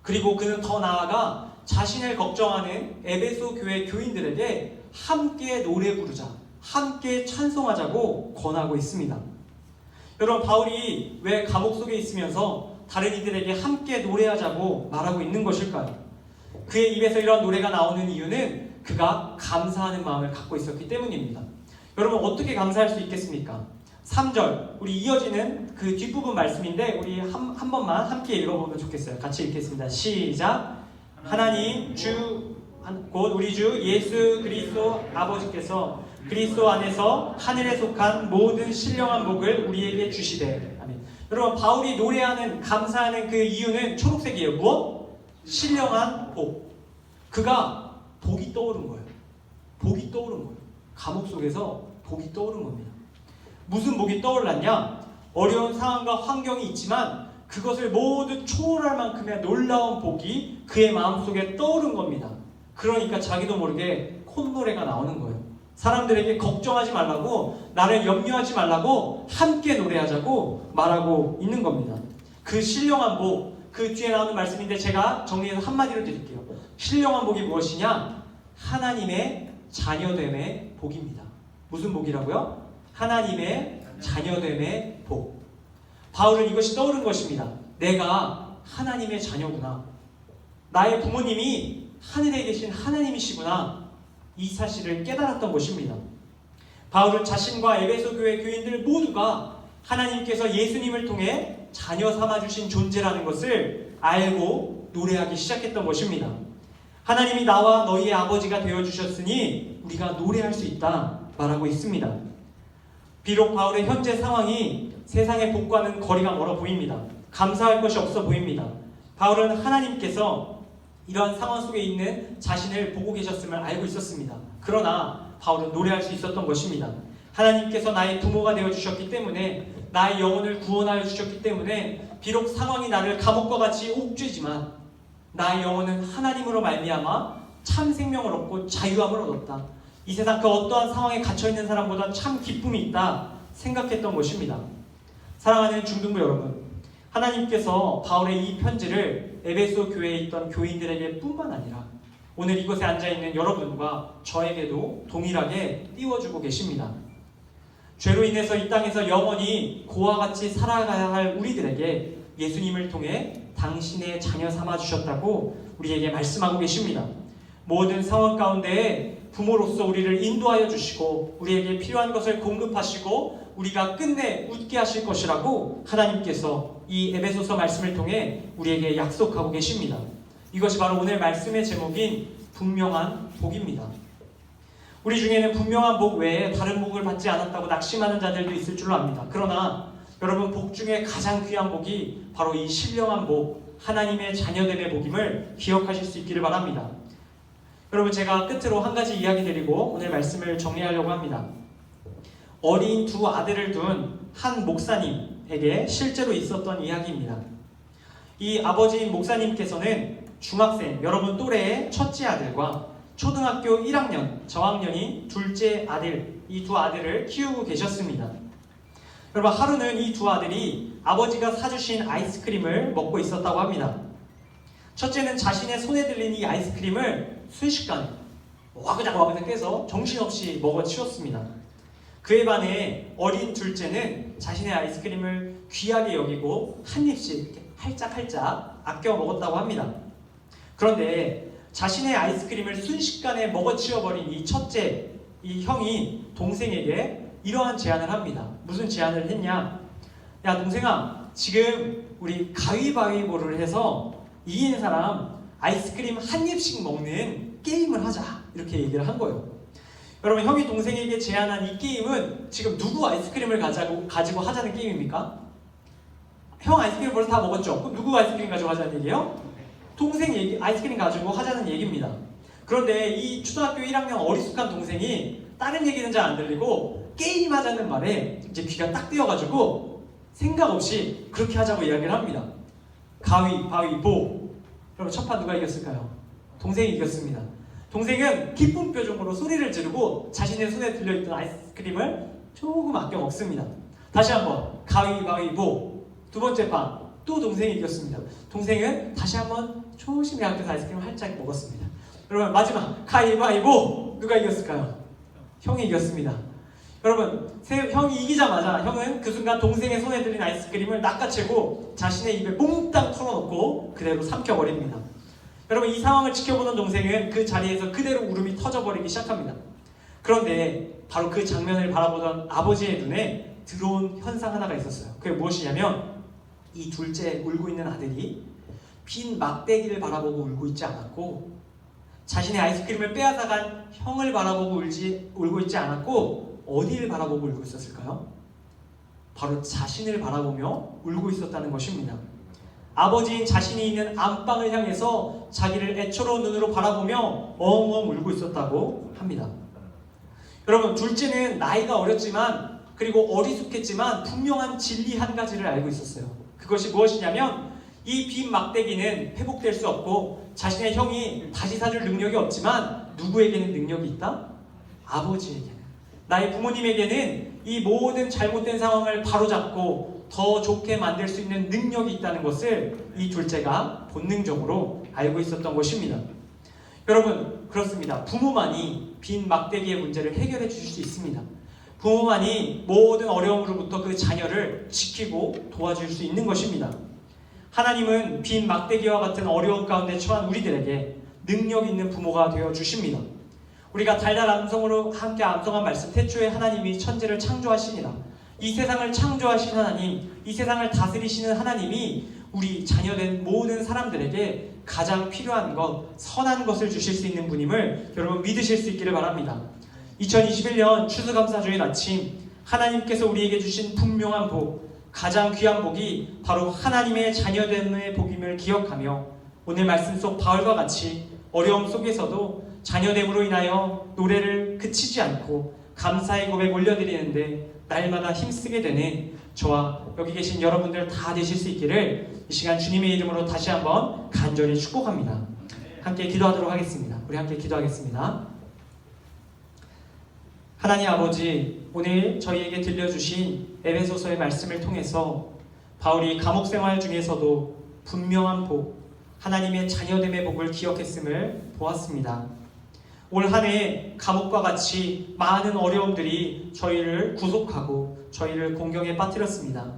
그리고 그는 더 나아가 자신을 걱정하는 에베소 교회 교인들에게 함께 노래 부르자, 함께 찬송하자고 권하고 있습니다. 여러분, 바울이 왜 감옥 속에 있으면서 다른 이들에게 함께 노래하자고 말하고 있는 것일까요? 그의 입에서 이런 노래가 나오는 이유는 그가 감사하는 마음을 갖고 있었기 때문입니다. 여러분, 어떻게 감사할 수 있겠습니까? 3절, 우리 이어지는 그 뒷부분 말씀인데 우리 한 번만 함께 읽어보면 좋겠어요. 같이 읽겠습니다. 시작. 하나님 곧 우리 주 예수 그리스도 아버지께서 그리스도 안에서 하늘에 속한 모든 신령한 복을 우리에게 주시되. 아멘. 여러분, 바울이 노래하는 감사하는 그 이유는 초록색이에요. 무엇? 신령한 복. 그가 복이 떠오른 거예요. 복이 떠오른 거예요. 감옥 속에서 복이 떠오른 겁니다. 무슨 복이 떠올랐냐? 어려운 상황과 환경이 있지만 그것을 모두 초월할 만큼의 놀라운 복이 그의 마음속에 떠오른 겁니다. 그러니까 자기도 모르게 콧노래가 나오는 거예요. 사람들에게 걱정하지 말라고, 나를 염려하지 말라고 함께 노래하자고 말하고 있는 겁니다. 그 신령한 복, 그 뒤에 나오는 말씀인데 제가 정리해서 한마디로 드릴게요. 신령한 복이 무엇이냐? 하나님의 자녀됨의 복입니다. 무슨 복이라고요? 하나님의 자녀됨의 복. 바울은 이것이 떠오른 것입니다. 내가 하나님의 자녀구나. 나의 부모님이 하늘에 계신 하나님이시구나. 이 사실을 깨달았던 것입니다. 바울은 자신과 에베소 교회 교인들 모두가 하나님께서 예수님을 통해 자녀 삼아주신 존재라는 것을 알고 노래하기 시작했던 것입니다. 하나님이 나와 너희의 아버지가 되어주셨으니 우리가 노래할 수 있다 말하고 있습니다. 비록 바울의 현재 상황이 세상의 복과는 거리가 멀어 보입니다. 감사할 것이 없어 보입니다. 바울은 하나님께서 이러한 상황 속에 있는 자신을 보고 계셨음을 알고 있었습니다. 그러나 바울은 노래할 수 있었던 것입니다. 하나님께서 나의 부모가 되어주셨기 때문에, 나의 영혼을 구원하여 주셨기 때문에 비록 상황이 나를 감옥과 같이 옥죄지만 나의 영혼은 하나님으로 말미암아 참 생명을 얻고 자유함을 얻었다. 이 세상 그 어떠한 상황에 갇혀있는 사람보다 참 기쁨이 있다 생각했던 것입니다. 사랑하는 중등부 여러분, 하나님께서 바울의 이 편지를 에베소 교회에 있던 교인들에게 뿐만 아니라 오늘 이곳에 앉아있는 여러분과 저에게도 동일하게 띄워주고 계십니다. 죄로 인해서 이 땅에서 영원히 고와 같이 살아가야 할 우리들에게 예수님을 통해 당신의 자녀 삼아주셨다고 우리에게 말씀하고 계십니다. 모든 상황 가운데에 부모로서 우리를 인도하여 주시고 우리에게 필요한 것을 공급하시고 우리가 끝내 웃게 하실 것이라고 하나님께서 이 에베소서 말씀을 통해 우리에게 약속하고 계십니다. 이것이 바로 오늘 말씀의 제목인 분명한 복입니다. 우리 중에는 분명한 복 외에 다른 복을 받지 않았다고 낙심하는 자들도 있을 줄로 압니다. 그러나 여러분, 복 중에 가장 귀한 복이 바로 이 신령한 복, 하나님의 자녀됨의 복임을 기억하실 수 있기를 바랍니다. 여러분, 제가 끝으로 한 가지 이야기 드리고 오늘 말씀을 정리하려고 합니다. 어린 두 아들을 둔 한 목사님에게 실제로 있었던 이야기입니다. 이 아버지인 목사님께서는 중학생, 여러분 또래의 첫째 아들과 초등학교 1학년, 저학년인 둘째 아들, 이 두 아들을 키우고 계셨습니다. 여러분, 하루는 이 두 아들이 아버지가 사주신 아이스크림을 먹고 있었다고 합니다. 첫째는 자신의 손에 들린 이 아이스크림을 순식간에 와그작 깨서 정신없이 먹어치웠습니다. 그에 반해 어린 둘째는 자신의 아이스크림을 귀하게 여기고 한 입씩 이렇게 할짝할짝 아껴 먹었다고 합니다. 그런데 자신의 아이스크림을 순식간에 먹어치워버린 이 첫째, 이 형이 동생에게 이러한 제안을 합니다. 무슨 제안을 했냐? 야, 동생아, 지금 우리 가위바위보를 해서 이긴 사람 아이스크림 한 입씩 먹는 게임을 하자. 이렇게 얘기를 한 거예요. 여러분, 형이 동생에게 제안한 이 게임은 지금 누구 아이스크림을 가지고 하자는 게임입니까? 형 아이스크림 벌써 다 먹었죠? 그럼 누구 아이스크림 가지고 하자는 얘기예요? 동생 아이스크림 가지고 하자는 얘기입니다. 그런데 이 초등학교 1학년 어리숙한 동생이 다른 얘기는 잘 안 들리고 게임하자는 말에 이제 귀가 딱 뜨여가지고 생각 없이 그렇게 하자고 이야기를 합니다. 가위바위보. 여러분, 첫 판 누가 이겼을까요? 동생이 이겼습니다. 동생은 기쁜 표정으로 소리를 지르고 자신의 손에 들려있던 아이스크림을 조금 아껴 먹습니다. 다시 한번 가위바위보. 두 번째 판 또 동생이 이겼습니다. 동생은 다시 한번 조심히 앞에서 아이스크림을 활짝 먹었습니다. 여러분 마지막 가위바위보 누가 이겼을까요? 형이 이겼습니다. 여러분 형이 이기자마자 형은 그 순간 동생의 손에 들린 아이스크림을 낚아채고 자신의 입에 몽땅 털어넣고 그대로 삼켜버립니다. 여러분 이 상황을 지켜보는 동생은 그 자리에서 그대로 울음이 터져버리기 시작합니다. 그런데 바로 그 장면을 바라보던 아버지의 눈에 들어온 현상 하나가 있었어요. 그게 무엇이냐면 이 둘째 울고 있는 아들이 빈 막대기를 바라보고 울고 있지 않았고 자신의 아이스크림을 빼앗아간 형을 바라보고 울고 있지 않았고 어디를 바라보고 울고 있었을까요? 바로 자신을 바라보며 울고 있었다는 것입니다. 아버지인 자신이 있는 안방을 향해서 자기를 애처로운 눈으로 바라보며 엉엉 울고 있었다고 합니다. 여러분 둘째는 나이가 어렸지만 그리고 어리숙했지만 분명한 진리 한 가지를 알고 있었어요. 그것이 무엇이냐면 이 빈 막대기는 회복될 수 없고 자신의 형이 다시 사줄 능력이 없지만 누구에게는 능력이 있다? 아버지에게는. 나의 부모님에게는 이 모든 잘못된 상황을 바로잡고 더 좋게 만들 수 있는 능력이 있다는 것을 이 둘째가 본능적으로 알고 있었던 것입니다. 여러분 그렇습니다. 부모만이 빈 막대기의 문제를 해결해 주실 수 있습니다. 부모만이 모든 어려움으로부터 그 자녀를 지키고 도와줄 수 있는 것입니다. 하나님은 빈 막대기와 같은 어려움 가운데 처한 우리들에게 능력 있는 부모가 되어 주십니다. 우리가 달달 암송으로 함께 암송한 말씀 태초에 하나님이 천지를 창조하시니라. 이 세상을 창조하신 하나님, 이 세상을 다스리시는 하나님이 우리 자녀된 모든 사람들에게 가장 필요한 것, 선한 것을 주실 수 있는 분임을 여러분 믿으실 수 있기를 바랍니다. 2021년 추수감사주일 아침 하나님께서 우리에게 주신 분명한 복, 가장 귀한 복이 바로 하나님의 자녀됨의 복임을 기억하며 오늘 말씀 속 바울과 같이 어려움 속에서도 자녀됨으로 인하여 노래를 그치지 않고 감사의 고백 올려드리는데 날마다 힘쓰게 되는 저와 여기 계신 여러분들 다 되실 수 있기를 이 시간 주님의 이름으로 다시 한번 간절히 축복합니다. 함께 기도하도록 하겠습니다. 우리 함께 기도하겠습니다. 하나님 아버지, 오늘 저희에게 들려주신 에베소서의 말씀을 통해서 바울이 감옥 생활 중에서도 분명한 복, 하나님의 자녀됨의 복을 기억했음을 보았습니다. 올 한 해 감옥과 같이 많은 어려움들이 저희를 구속하고 저희를 공경에 빠뜨렸습니다.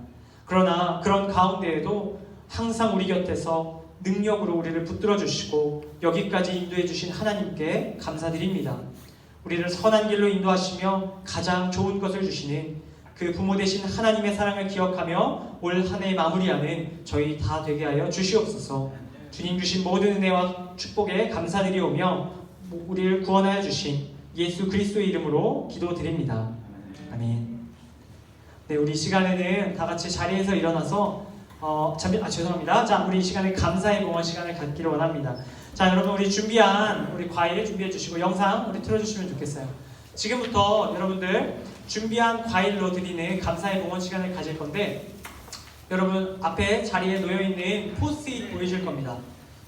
그러나 그런 가운데에도 항상 우리 곁에서 능력으로 우리를 붙들어 주시고 여기까지 인도해 주신 하나님께 감사드립니다. 우리를 선한 길로 인도하시며 가장 좋은 것을 주시는 그 부모 되신 하나님의 사랑을 기억하며 올 한 해 마무리하는 저희 다 되게 하여 주시옵소서. 주님 주신 모든 은혜와 축복에 감사드리오며 우리를 구원하여 주신 예수 그리스도의 이름으로 기도드립니다. 아멘. 네, 우리 이 시간에는 다 같이 자리에서 일어나서 죄송합니다. 자, 우리 이 시간에 감사의 봉헌 시간을 갖기를 원합니다. 자, 여러분 우리 준비한 우리 과일 준비해 주시고 영상 우리 틀어주시면 좋겠어요. 지금부터 여러분들 준비한 과일로 드리는 감사의 봉헌 시간을 가질 건데 여러분 앞에 자리에 놓여 있는 포스트잇 보이실 겁니다.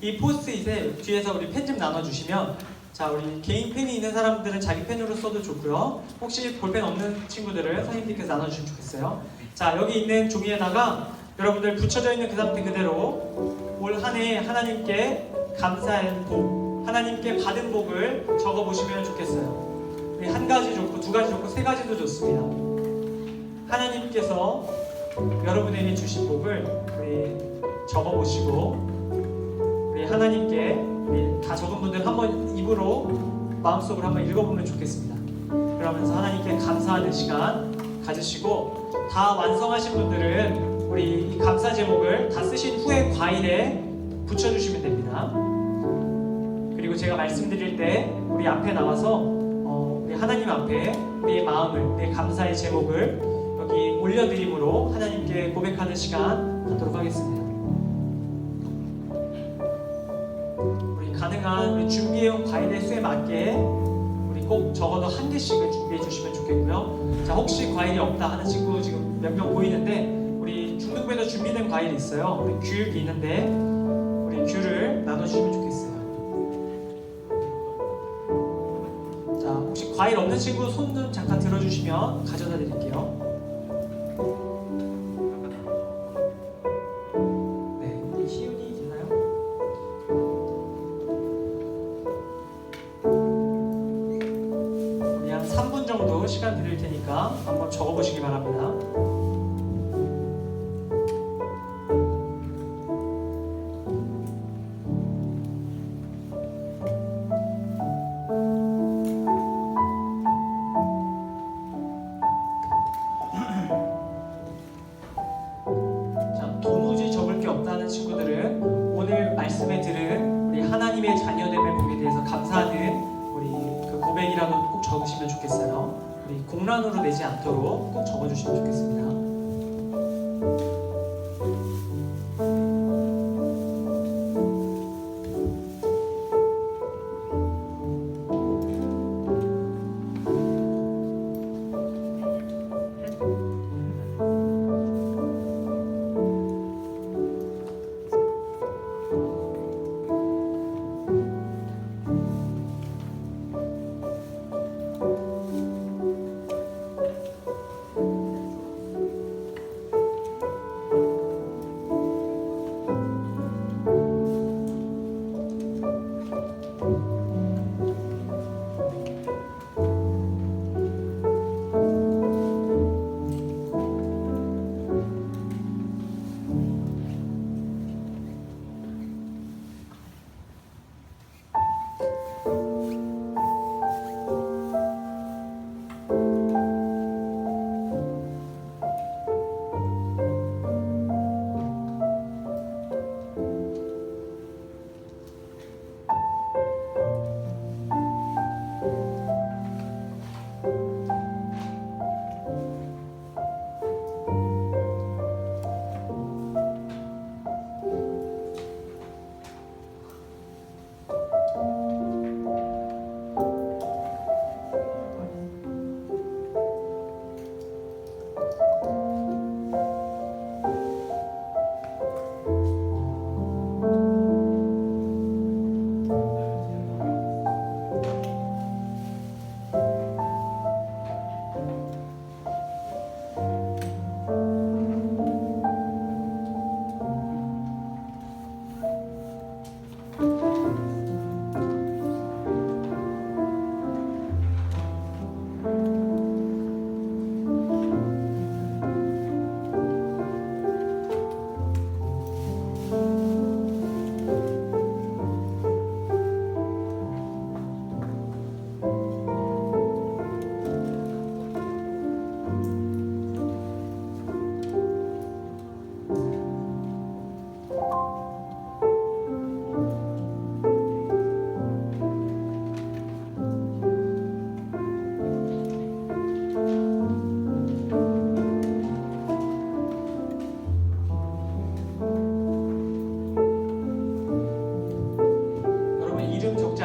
이 포스트잇에 뒤에서 우리 펜 좀 나눠주시면 자, 우리 개인 펜이 있는 사람들은 자기 펜으로 써도 좋고요. 혹시 볼펜 없는 친구들은 선생님께서 나눠주시면 좋겠어요. 자, 여기 있는 종이에다가 여러분들 붙여져 있는 그 상태 그대로 올 한 해 하나님께 감사의 복, 하나님께 받은 복을 적어보시면 좋겠어요. 한 가지 좋고 두 가지 좋고 세 가지도 좋습니다. 하나님께서 여러분에게 주신 복을 우리 적어보시고 우리 하나님께 우리 다 적은 분들 한번 입으로 마음속으로 한번 읽어보면 좋겠습니다. 그러면서 하나님께 감사하는 시간 가지시고 다 완성하신 분들은 우리 이 감사 제목을 다 쓰신 후에 과일에 붙여주시면 됩니다. 그리고 제가 말씀드릴 때 우리 앞에 나와서 우리 하나님 앞에 우리의 마음을, 우리의 감사의 제목을 여기 올려드림으로 하나님께 고백하는 시간 갖도록 하겠습니다. 우리 가능한 우리 준비해온 과일의 수에 맞게 우리 꼭 적어도 한 개씩을 준비해 주시면 좋겠고요. 자, 혹시 과일이 없다 하는 친구 지금 몇 명 보이는데 우리 중등부에서 준비된 과일이 있어요. 우리 귤이 있는데 우리 귤을 나눠주시면 좋겠어요. 자, 혹시 과일 없는 친구 손 좀 잠깐 들어주시면 가져다 드릴게요. 1분만도 시간 드릴 테니까 한번 적어보시기 바랍니다. 자, 도무지 적을 게 없다는 친구들은 오늘 말씀에 들은 우리 하나님의 자녀됨의 복에 대해서 감사하는 우리 그 고백이라도 꼭 적으시면 좋겠어요. 우리 공란으로 내지 않도록 꼭 적어주시면 좋겠습니다.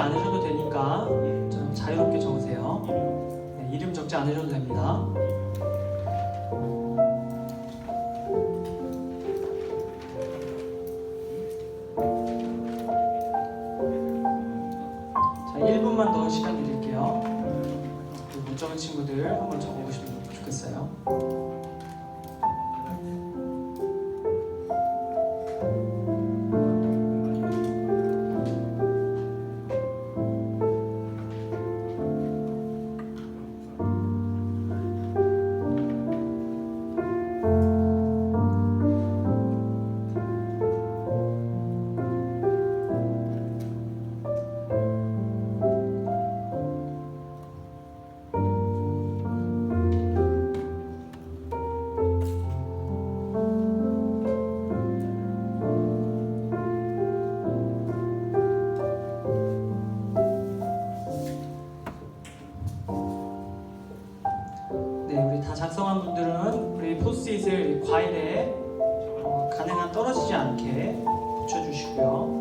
않으셔도 되니까 좀 자유롭게 적으세요. 네, 이름 적지 않으셔도 됩니다. 자, 1분만 더 시간 드릴게요. 못 적은 친구들 한번 적어보시면 좋겠어요. 다 작성한 분들은 우리 포스트잇을 과일에 가능한 떨어지지 않게 붙여주시고요.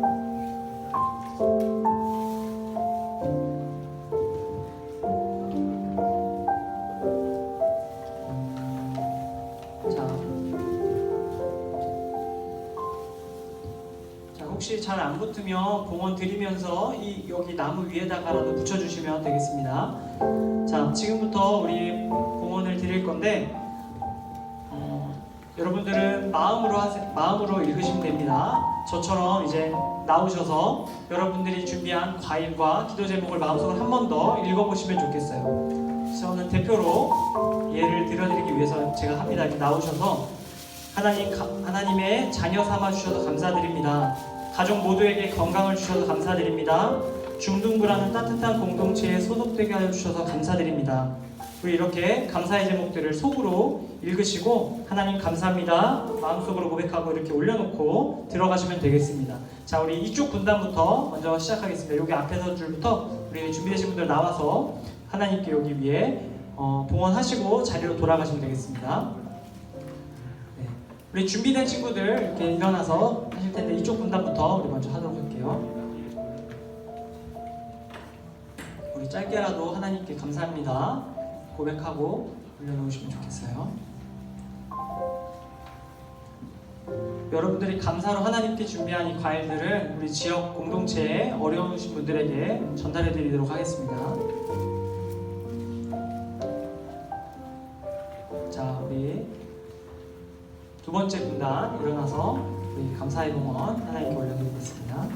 자, 혹시 잘 안 붙으면 공원 드리면서 여기 나무 위에다가라도 붙여주시면 되겠습니다. 자, 지금부터 우리 공원을 드릴 건데 여러분들은 마음으로 읽으시면 됩니다. 저처럼 이제 나오셔서 여러분들이 준비한 과일과 기도 제목을 마음속으로 한 번 더 읽어보시면 좋겠어요. 저는 대표로 예를 들어드리기 위해서 제가 합니다. 이렇게 나오셔서 하나님의 자녀 삼아 주셔서 감사드립니다. 가족 모두에게 건강을 주셔서 감사드립니다. 중등부라는 따뜻한 공동체에 소속되게 하여 주셔서 감사드립니다. 우리 이렇게 감사의 제목들을 속으로 읽으시고 하나님 감사합니다 마음속으로 고백하고 이렇게 올려놓고 들어가시면 되겠습니다. 자, 우리 이쪽 분단부터 먼저 시작하겠습니다. 여기 앞에서 줄부터 우리 준비되신 분들 나와서 하나님께 여기 위에 봉헌하시고 자리로 돌아가시면 되겠습니다. 네. 우리 준비된 친구들 이렇게 일어나서 하실 텐데 이쪽 분단부터 우리 먼저 하도록 할게요. 우리 짧게라도 하나님께 감사합니다 고백하고 올려놓으시면 좋겠어요. 여러분들이 감사로 하나님께 준비한 이 과일들을 우리 지역 공동체에 어려우신 분들에게 전달해 드리도록 하겠습니다. 자, 우리 두 번째 분단 일어나서 우리 감사의 봉헌 하나님께 올려드리겠습니다.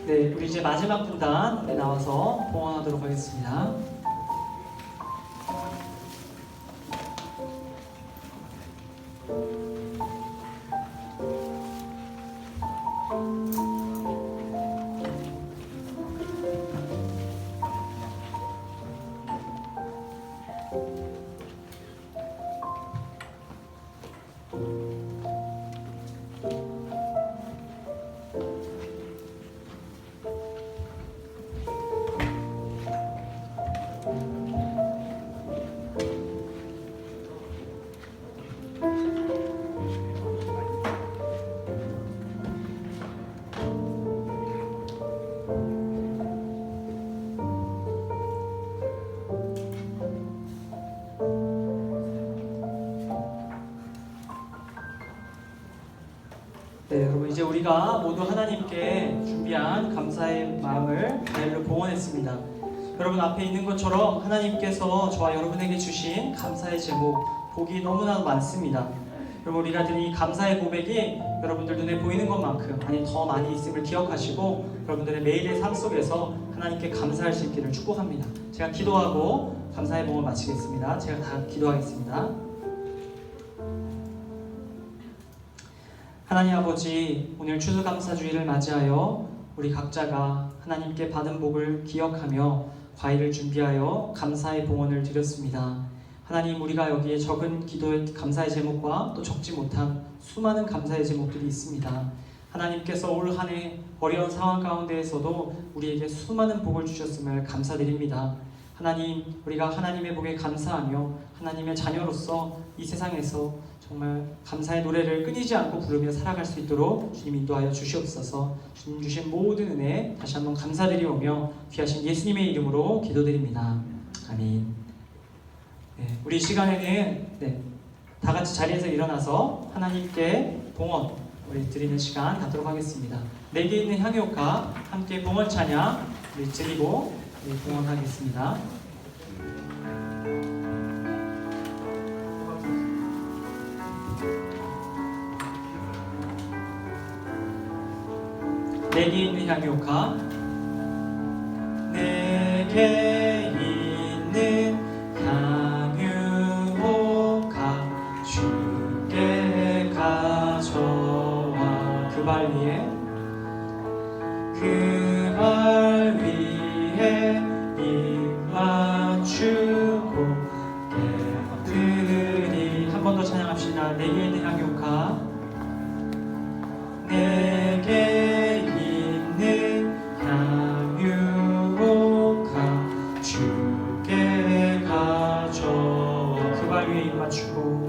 네, 우리 이제 마지막 분단 나와서 봉헌하도록 하겠습니다. 네, 여러분 이제 우리가 모두 하나님께 준비한 감사의 마음을 과일로 봉헌했습니다. 여러분 앞에 있는 것처럼 하나님께서 저와 여러분에게 주신 감사의 제목, 복이 너무나 많습니다. 여러분 우리가 드린 이 감사의 고백이 여러분들 눈에 보이는 것만큼 아니 더 많이 있음을 기억하시고 여러분들의 매일의 삶 속에서 하나님께 감사할 수 있기를 축복합니다. 제가 기도하고 감사의 봉헌을 마치겠습니다. 제가 다 기도하겠습니다. 하나님 아버지, 오늘 추수감사주일을 맞이하여 우리 각자가 하나님께 받은 복을 기억하며 과일을 준비하여 감사의 봉헌을 드렸습니다. 하나님, 우리가 여기에 적은 기도의 감사의 제목과 또 적지 못한 수많은 감사의 제목들이 있습니다. 하나님께서 올 한 해 어려운 상황 가운데에서도 우리에게 수많은 복을 주셨음을 감사드립니다. 하나님, 우리가 하나님의 복에 감사하며 하나님의 자녀로서 이 세상에서 정말 감사의 노래를 끊이지 않고 부르며 살아갈 수 있도록 주님 인도하여 주시옵소서. 주님 주신 모든 은혜 다시 한번 감사드리오며 귀하신 예수님의 이름으로 기도드립니다. 아멘. 네, 우리 이 시간에는 다 같이 자리에서 일어나서 하나님께 봉헌 우리 드리는 시간 갖도록 하겠습니다. 내게 있는 향유가 함께 봉헌 찬양 우리 드리고 봉헌하겠습니다. 내게 있는 향유가 내게 있는 향유가 주께 가져와 그 발 위에 입 맞추고 깨뜨리 한 번 더 찬양합시다. 내게 있는 향유가 내게 있는 향유가 주께 가져와 그 발 위에 입 맞추고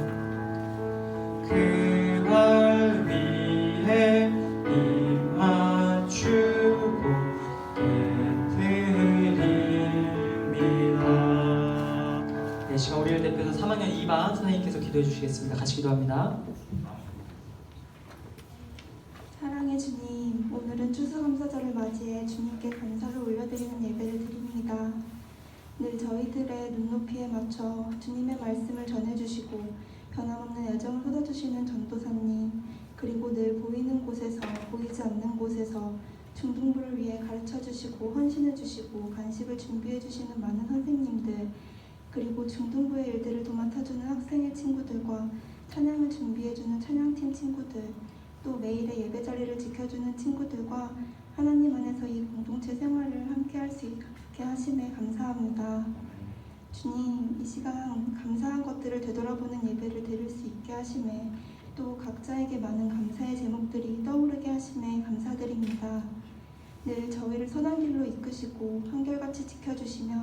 그 발 위에 입 맞추고 깨뜨립니다. 네, 시간 우리를 대표해서 3학년 2반 선생님께서 기도해 주시겠습니다. 같이 기도합니다. 주님, 오늘은 추수감사절을 맞이해 주님께 감사를 올려드리는 예배를 드립니다. 늘 저희들의 눈높이에 맞춰 주님의 말씀을 전해주시고 변함없는 애정을 쏟아주시는 전도사님, 그리고 늘 보이는 곳에서 보이지 않는 곳에서 중등부를 위해 가르쳐주시고 헌신해주시고 간식을 준비해주시는 많은 선생님들, 그리고 중등부의 일들을 도맡아주는 학생의 친구들과 찬양을 준비해주는 찬양팀 친구들, 또 매일의 예배 자리를 지켜주는 친구들과 하나님 안에서 이 공동체 생활을 함께 할 수 있게 하심에 감사합니다. 주님, 이 시간 감사한 것들을 되돌아보는 예배를 드릴 수 있게 하심에, 또 각자에게 많은 감사의 제목들이 떠오르게 하심에 감사드립니다. 늘 저희를 선한 길로 이끄시고 한결같이 지켜주시며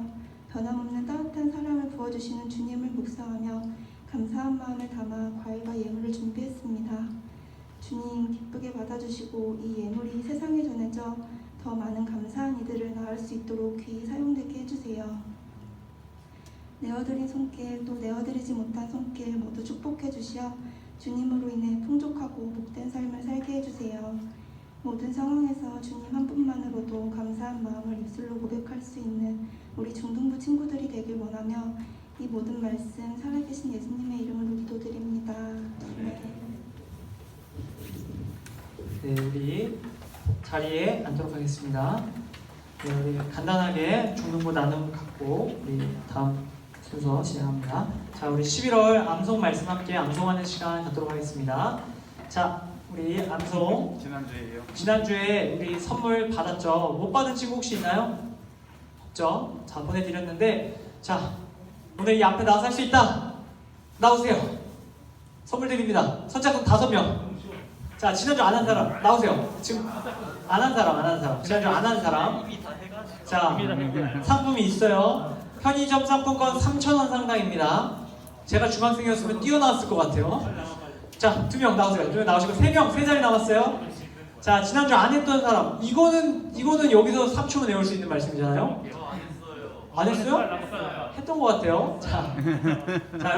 변함없는 따뜻한 사랑을 부어주시는 주님을 묵상하며 감사한 마음을 담아 과일과 예물을 준비했습니다. 주님, 기쁘게 받아주시고 이 예물이 세상에 전해져 더 많은 감사한 이들을 낳을 수 있도록 귀히 사용되게 해주세요. 내어드린 손길, 또 내어드리지 못한 손길 모두 축복해 주시어 주님으로 인해 풍족하고 복된 삶을 살게 해주세요. 모든 상황에서 주님 한 분만으로도 감사한 마음을 입술로 고백할 수 있는 우리 중등부 친구들이 되길 원하며 이 모든 말씀 살아계신 예수님의 이름으로 기도드립니다. 아멘. 네, 우리 자리에 앉도록 하겠습니다. 네, 우리 간단하게 중등부 나눔 갖고 우리 다음 순서 진행합니다. 자, 우리 11월 암송 말씀 함께 암송하는 시간 갖도록 하겠습니다. 자, 우리 암송 지난주에 우리 선물 받았죠? 못 받은 친구 혹시 있나요? 없죠? 자, 보내드렸는데, 자, 오늘 이 앞에 나와서 할 수 있다. 나오세요. 선물 드립니다. 선착순 5명. 자, 지난주 안 한 사람 나오세요. 지금 안 한 사람. 지난주 안 한 사람. 자, 상품이 있어요. 편의점 상품권 3,000원 상당입니다. 제가 중학생이었으면 뛰어나왔을 것 같아요. 자, 2명 나오세요. 2명 나오시고 3명, 3자리 남았어요. 자, 지난주 안 했던 사람. 이거는 여기서 3초면 외울 수 있는 말씀이잖아요. 안 했어요? 했던 것 같아요. 자,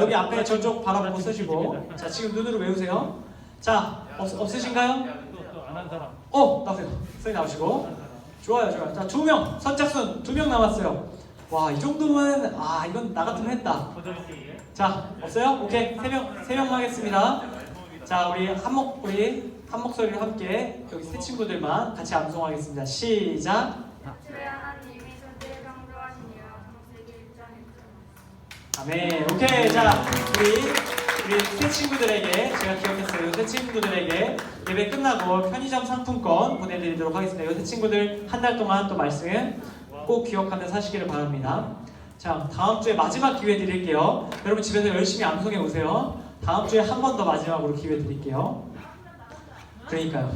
여기 앞에 저쪽 바라보고 쓰시고. 자, 지금 눈으로 외우세요. 자, 없으신가요? 나오세요. 선생님 나오시고. 좋아요. 자, 2명, 선착순 2명 남았어요. 와, 이 정도면, 이건 나 같으면 했다. 자, 없어요? 오케이. 3명 하겠습니다. 자, 우리 한 목소리로 함께 여기 세 친구들만 같이 암송하겠습니다. 시작. 주의 하나님이 절대 강조하시니라 창세기 1장 1절. 아멘. 오케이. 자, 우리 세 친구들에게 제가 기억했어요. 세 친구들에게 예배 끝나고 편의점 상품권 보내드리도록 하겠습니다. 이 세 친구들 한 달 동안 또 말씀 꼭 기억하면서 하시기를 바랍니다. 자, 다음 주에 마지막 기회 드릴게요. 여러분 집에서 열심히 암송해 오세요. 다음 주에 한 번 더 마지막으로 기회 드릴게요. 그러니까요.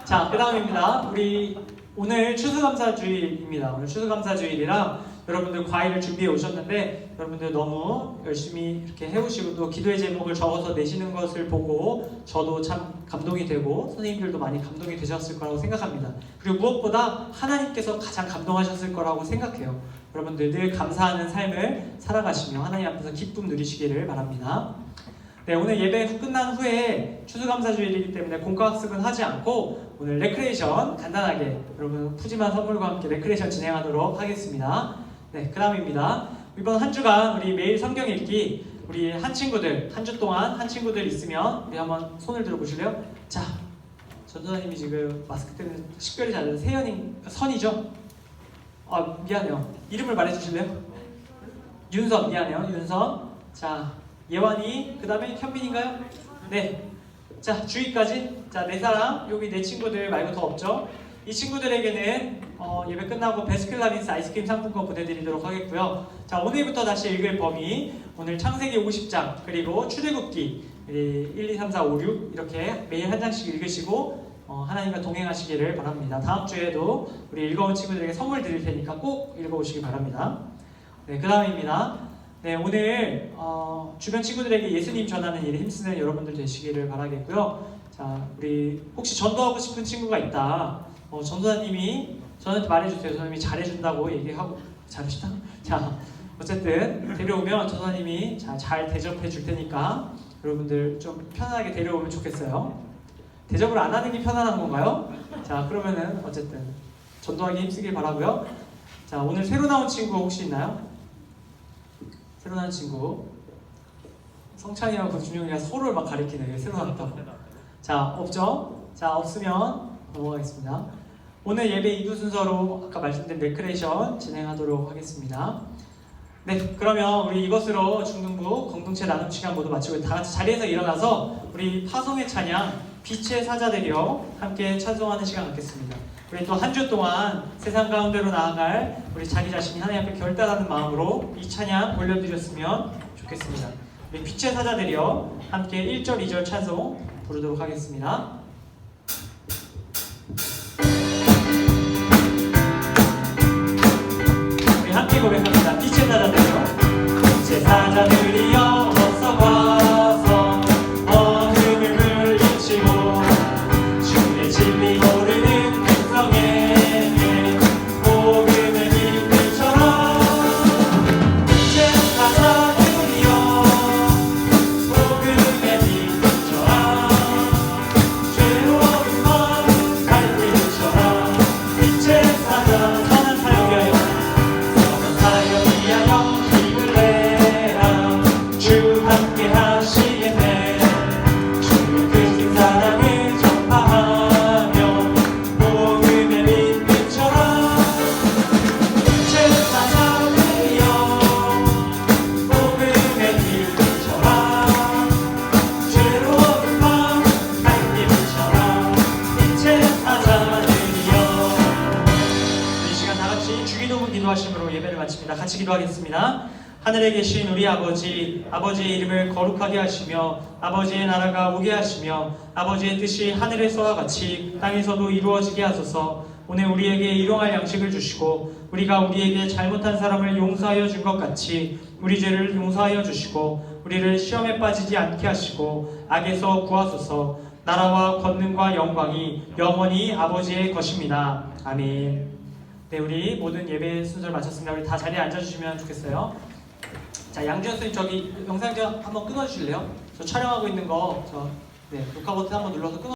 자, 그 다음입니다. 우리 오늘 추수감사주일입니다. 오늘 추수감사주일이랑 여러분들 과일을 준비해 오셨는데 여러분들 너무 열심히 이렇게 해오시고 또 기도의 제목을 적어서 내시는 것을 보고 저도 참 감동이 되고 선생님들도 많이 감동이 되셨을 거라고 생각합니다. 그리고 무엇보다 하나님께서 가장 감동하셨을 거라고 생각해요. 여러분들 늘 감사하는 삶을 살아가시며 하나님 앞에서 기쁨 누리시기를 바랍니다. 네, 오늘 예배 끝난 후에 추수감사주일이기 때문에 공과학습은 하지 않고 오늘 레크레이션 간단하게 여러분 푸짐한 선물과 함께 레크레이션 진행하도록 하겠습니다. 네, 그 다음입니다. 이번 한 주간 우리 매일 성경 읽기 우리 한 주 동안 한 친구들 있으면 우리 한번 손을 들어보실래요? 자, 전도사님이 지금 마스크 때문에 식별이 잘 돼서 선이죠? 미안해요. 이름을 말해주실래요? 윤선, 미안해요. 윤선. 자, 예완이, 그 다음에 현빈인가요? 네. 자, 주희까지. 자, 4사람. 여기 4 친구들 말고 더 없죠? 이 친구들에게는 예배 끝나고 베스킨라빈스 아이스크림 상품권 보내드리도록 하겠고요. 자, 오늘부터 다시 읽을 범위. 오늘 창세기 50장 그리고 출애굽기 1, 2, 3, 4, 5, 6 이렇게 매일 한 장씩 읽으시고 하나님과 동행하시기를 바랍니다. 다음 주에도 우리 읽어온 친구들에게 선물 드릴 테니까 꼭 읽어오시기 바랍니다. 네, 그 다음입니다. 네, 오늘 주변 친구들에게 예수님 전하는 일에 힘쓰는 여러분들 되시기를 바라겠고요. 자, 우리 혹시 전도하고 싶은 친구가 있다. 전도사님이 저한테 말해주세요. 전도사님이 잘해준다고 얘기하고 잘해준다? 자, 어쨌든 데려오면 전도사님이 잘 대접해 줄 테니까 여러분들 좀 편안하게 데려오면 좋겠어요. 대접을 안 하는 게 편안한 건가요? 자, 그러면은 어쨌든 전도하기 힘쓰길 바라고요. 자, 오늘 새로 나온 친구 혹시 있나요? 새로 나온 친구. 성찬이랑 박준영이가 서로를 막 가리키네. 새로 나왔다고. 자, 없죠? 자, 없으면 넘어가겠습니다. 오늘 예배 2부 순서로 아까 말씀드린 레크레이션 진행하도록 하겠습니다. 네, 그러면 우리 이것으로 중등부 공동체 나눔 시간 모두 마치고 다 같이 자리에서 일어나서 우리 파송의 찬양 빛의 사자 되려 함께 찬송하는 시간 갖겠습니다. 우리 또 한 주 동안 세상 가운데로 나아갈 우리 자기 자신이 하나님 앞에 결단하는 마음으로 이 찬양 올려드렸으면 좋겠습니다. 우리 빛의 사자 되려 함께 1절, 2절 찬송 부르도록 하겠습니다. 우리 함께 고백합니다. 빛의 사자 되려. 빛의 사자들이여 어서 와서 어둠을 물리치고 주의 진리 모르는 백성에게 복음의 빛들처럼 빛의 사자들이여 복음의 빛들처럼 죄로운 마음 갈빛처럼 빛의 사자 선한 사역 위하여 사역 위하여 힘을 내라 주 함께 하시겠네 주의 크신 사랑을 전파하며 복음의 빛처럼 빛의 사자들이여 복음의 빛처럼 죄로운 마음 갈빛처럼 빛의 사자들이여. 이 시간 다 같이 주기도문 기도하심으로 예배를 마칩니다. 같이 기도하겠습니다. 하늘에 계신 우리 아버지, 아버지의 이름을 거룩하게 하시며 아버지의 나라가 오게 하시며 아버지의 뜻이 하늘에서와 같이 땅에서도 이루어지게 하소서. 오늘 우리에게 일용할 양식을 주시고 우리가 우리에게 잘못한 사람을 용서하여 준 것 같이 우리 죄를 용서하여 주시고 우리를 시험에 빠지지 않게 하시고 악에서 구하소서. 나라와 권능과 영광이 영원히 아버지의 것입니다. 아멘. 네, 우리 모든 예배 순서를 마쳤습니다. 우리 다 자리에 앉아주시면 좋겠어요. 자, 양주현 선생님 저기 영상 좀 한번 끊어주실래요? 저 촬영하고 있는 거 녹화 버튼 한번 눌러서 끊어.